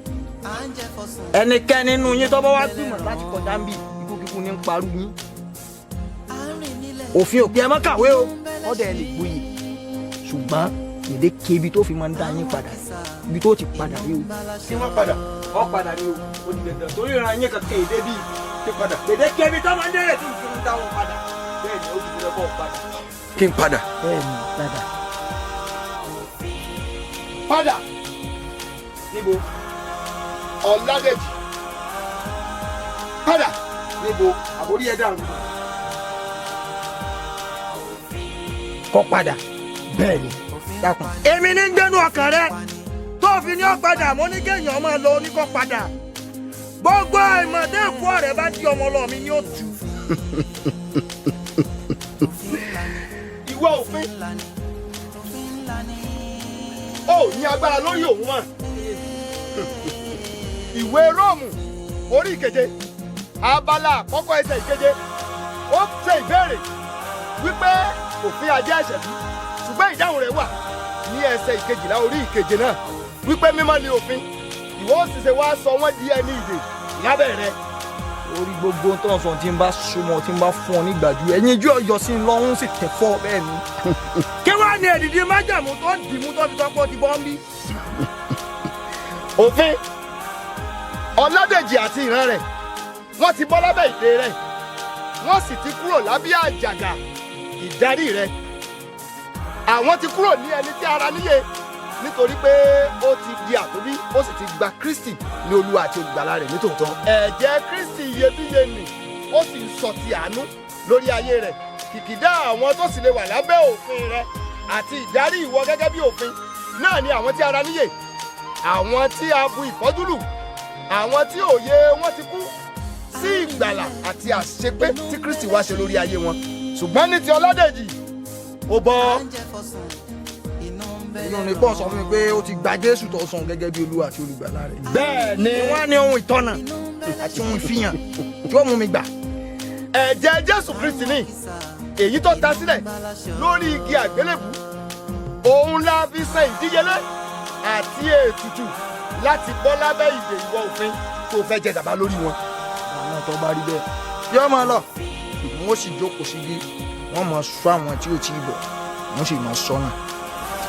Ẹnikẹ́ni nínú yín tó bá wá gbìmọ̀ láti kọjá ń bí ikú kíkú ní ń parú yín. Òfin òpin ẹ má kàwé o, ọ̀dọ̀ ẹ lè gboyè. Ṣùgbọ́n ìdékè ibi tó fi máa ń dá yín padà ibi tó ti padà rí o. Kí wọ́n padà? Ọ padà rí o, ó di dandan. Torí ìran yín kankan èdè bíi kí padà. Ìdékè ibi tó máa ń dẹ́rẹ̀ tí n fi ń dá wọn padà. Bẹ́ẹ̀ ni ó ti dandan kọ́ padà. Kí n padà? Bẹ́ẹ̀ ni padà. Padà níbo? Ọ̀làdẹ̀jì padà níbo? Àbórí ẹ̀ dàrú. Kọ́ padà. Bẹ́ẹ̀ ni. Dákun. Èmi ní gbẹ́nu ọkàn rẹ tó fi ní ọ̀padà mo ní kéèyàn máa lọ oníkọ́ padà. Gbogbo ìmọ̀dé ẹ̀kọ́ rẹ̀ bá di ọmọ lọ mi ní òtù. Ìwọ òfin ó ní agbára lórí òun mọ́. Ìwé Róòmù orí ìkeje abala àkọ́kọ́ ẹsẹ̀ ìkeje ó ṣe ìbéèrè wípé òfin ajé ẹ̀ṣẹ̀ bí ṣùgbọ́n ìdáhùn rẹ̀ wà ní ẹsẹ̀ ìkejìlá orí ìkeje náà wípé mímọ́ ni òfin ìwọ ó sì ṣe wá sọ wọ́n di ẹni ìdè lábẹ́ rẹ̀. Orí gbogbo tó ń sọ tí n bá súnmọ́ tí n bá fún ọ nígbàjú ẹ̀yin ojú ọ̀yọ́ sí i lọ́rùn sì tẹ̀ fọ́ bẹ́ẹ̀ ni. Kí wàá ní èdìdí májàmú tó dìmú tó fi tọ́pọ̀ ti bọ́ ń bí. Òfin Ọládèjì àti ìran rẹ̀ wọ́n ti bọ́ lábẹ́ ìdè rẹ̀ wọ́n sì ti kúrò lábẹ́ àjàgà ìdarí rẹ̀. Àwọn ti kúrò ní ẹni tí ara níyè nítorí pé ó ti di àtúnbí ó sì ti gba Kristi ní Olúwa àti olùgbàlà rẹ̀ nítòótọ́. Ẹ̀jẹ̀ Kristi iyebíye nì ó sì ń sọ ti àánú lórí ayé rẹ̀ kìkìdá àwọn tó sì lè wà lábẹ́ òfin rẹ̀ àti ìdarí ìwọ gẹ́gẹ́ bí òfin náà ni àwọn tí ara níyè àwọn tí a bu ìfọ́jú lù àwọn tí òye wọn ti kú sí ìgbàlà àti àṣepé tí Kristi wá ṣe lórí ayé wọn ṣùgbọ́n ní ti Ọládèjì ó bọ́. Inú ni pọ́n sọ fún mi pé ó ti gba Jésù tó sàn gẹ́gẹ́ bí Olúwa àti olùgbàlà rẹ̀. Bẹ́ẹ̀ ni wọ́n á ní ohun ìtọ́nà àti ohun ìfihàn tí ó mú mi gbà. Ẹ̀jẹ̀ Jésù Kristi ni èyí tó ta sílẹ̀ lórí igi àgbélébù òun la fi san ìdíyelé àti ètùtù láti bọ́ lábẹ́ ìdè ìwọ òfin tó fẹ́ jẹ gàba lórí wọn. Àwọn tó bá rí bẹ́ẹ̀ yóò máa lọ wọ́n sì jókòó síbi wọ́n máa sọ àwọn tí ò tí ì bọ̀ wọ́n sì máa sọ náà.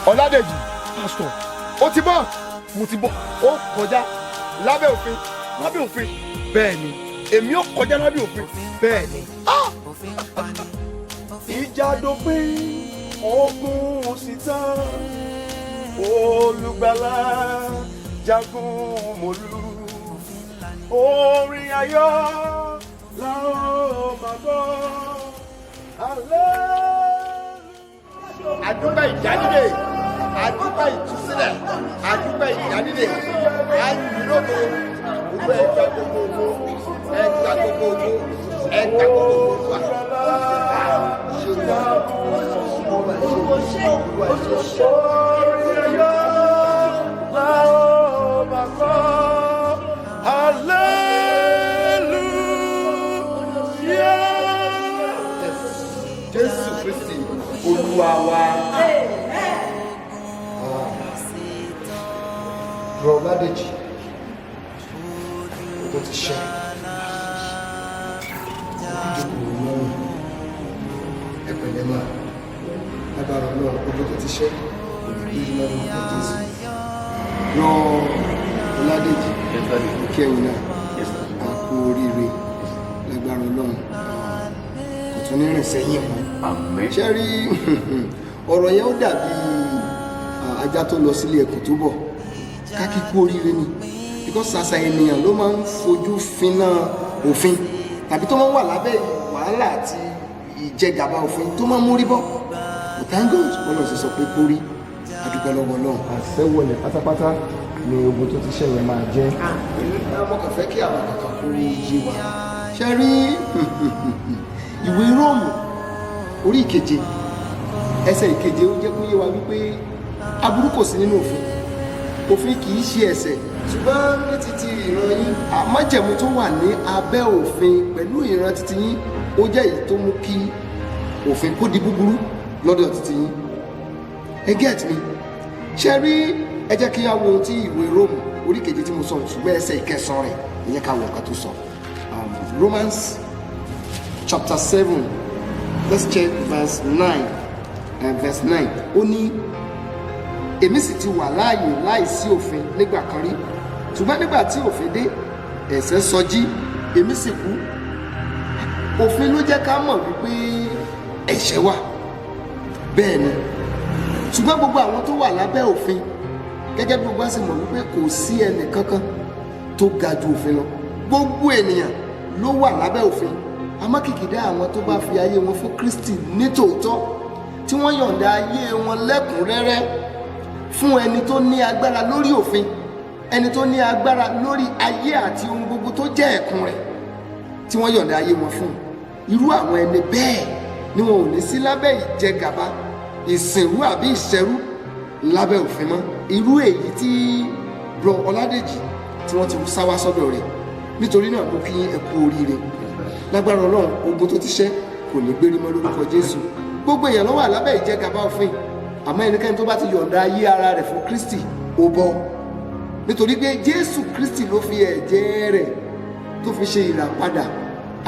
Ọládèjì pásítọ̀ ó ti bọ́ mo ti bọ́ ó kọjá lábẹ́ òfin bẹ́ẹ̀ ni èmi ó kọjá lábẹ́ òfin bẹ́ẹ̀ ni. Ìjà dópin ogun ò sì tán olùgbàlà jagun mọ́lú orin ayọ̀ la ó máa gbọ́. Hallelujah. àdúpẹ́ ìdánilé àdúpẹ́ ìtúsílẹ̀ àdúpẹ́ ìdánilé àyùlógo gbogbo ẹgbẹ́ gbogbo ògo ẹgbẹ́ gbogbo ògo ẹgbẹ́ gbogbo ògo Jésù Kristi Olúwa wa. Rọ Ọládèjì tó ti ṣe ìjókòó lọ́rùn ẹ̀pẹ̀lẹ́ máa lágbára náà ọjọ́ tó ti ṣe òní pé lọ́rùn tó Jésù. Rọ Ọládèjì kẹ́yìn náà àpò oríire lágbára Ọlọ́run kò tún ní rìn sẹ́yìn mọ́. Ṣé rí ọ̀rọ̀ yẹn ó dàbí ajá tó lọ sílé ẹkùn tó bọ̀ kákí kú oríire ni because àṣà ènìyàn ló máa ń fojú finá òfin tàbí tó máa ń wà lábẹ́ wàhálà àti ìjẹgàba òfin tó máa ń mórí bọ́ thank God bọ́lá ṣe sọ pé kó rí adúpẹ́ lọ́wọ́ náà. àṣẹwọlẹ̀ pátápátá ni ogun tó ti ṣẹ̀yẹ̀ máa jẹ́. ọmọ kan fẹ́ kí àwọn kankan kó rí yé wa ṣe rí ìwé Róòmù orí ìkeje ẹsẹ̀ ìkeje ó jẹ́ kó yé wa wípé aburú kò sí nínú òfin kì í ṣe ẹ̀ṣẹ̀ ṣùgbọ́n ní títí ìran yín májẹ̀mú tó wà ní abẹ́ òfin pẹ̀lú ìran títí yín ó jẹ́ èyí tó mú kí òfin kó di búburú lọ́dọ̀ títí yín ẹ get me ṣe rí ẹ jẹ́ kí a wo ohun tí ìwé Róòmù orí keje tí mo sọ ṣùgbọ́n ẹsẹ̀ ìkẹsàn rẹ̀ ẹ jẹ́ ká wo nǹkan tó sọ Romans chapter 7 let's check verse 9 and verse 9 ó ní èmi sì ti wà láàyè láìsí òfin nígbà kan rí ṣùgbọ́n nígbà tí òfin dé ẹ̀ṣẹ̀ sọjí èmi sì kú òfin ló jẹ́ ká mọ̀ wípé ẹ̀ṣẹ̀ wà bẹ́ẹ̀ ni ṣùgbọ́n gbogbo àwọn tó wà lábẹ́ òfin gẹ́gẹ́ bí gbogbo àṣẹ mọ̀ wípé kò sí ẹnì kankan tó ga ju òfin lọ gbogbo ènìyàn ló wà lábẹ́ òfin àmọ́ kìkìdá àwọn tó bá fi ayé wọn fún Kristi nítòótọ́ tí wọ́n yọ̀ǹda ayé wọn lẹ́kùnrẹ́rẹ́ fún ẹni tó ní agbára lórí òfin ẹni tó ní agbára lórí ayé àti ohun gbogbo tó jẹ́ ẹ̀kún rẹ̀ tí wọ́n yọ̀ǹda ayé wọn fún irú àwọn ẹni bẹ́ẹ̀ ni wọn ò ní sí lábẹ́ ìjẹgàba ìsìnrú àbí ìṣẹ́rú lábẹ́ òfin mọ́ irú èyí tí Bro Ọládèjì tí wọ́n ti sá wá sọ́dọ̀ rẹ̀ nítorí náà mo kí ẹ kú oríire lágbára Ọlọ́run ogun tó ti ṣẹ́ kò ní gbérí mọ́ lórúkọ Jésù gbogbo èèyàn ló wà lábẹ́ ìjẹgàba òfin àmọ́ ẹnikẹ́ni tó bá ti yọ̀ǹda ayé ara rẹ̀ fún Kristi ó bọ́ nítorí pé Jésù Kristi ló fi ẹ̀jẹ̀ rẹ̀ tó fi ṣe ìràpadà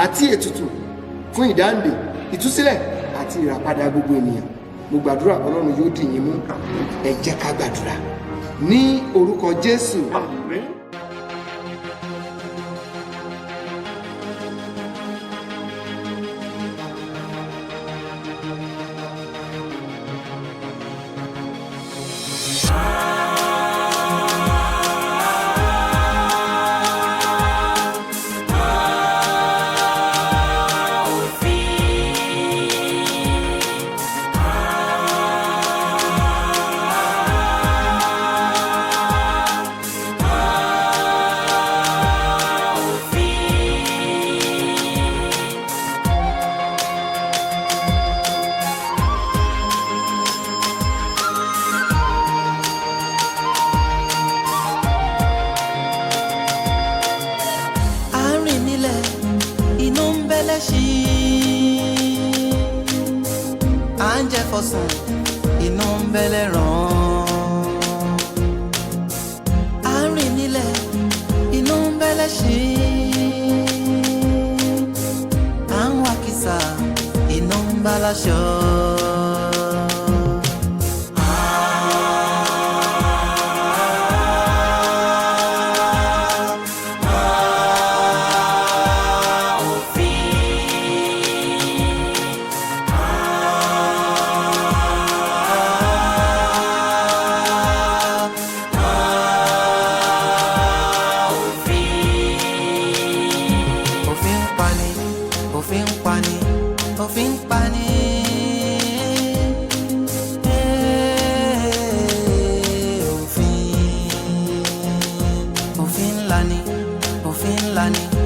àti ètùtù fún ìdáǹdè ìtúsílẹ̀ àti ìràpadà gbogbo ènìyàn mo gbàdúrà Ọlọ́run yóò dì yín mú ẹ jẹ́ ká gbàdúrà ní orúkọ Jésù. Àmín. inú ń bẹ́lẹ̀ ràn án rìn nílẹ̀ inú ń bẹ́lẹ̀ ṣí à ń wá kìsà inú ń bá láṣọ. òfin pani ńlá ni òfin ńlá ni.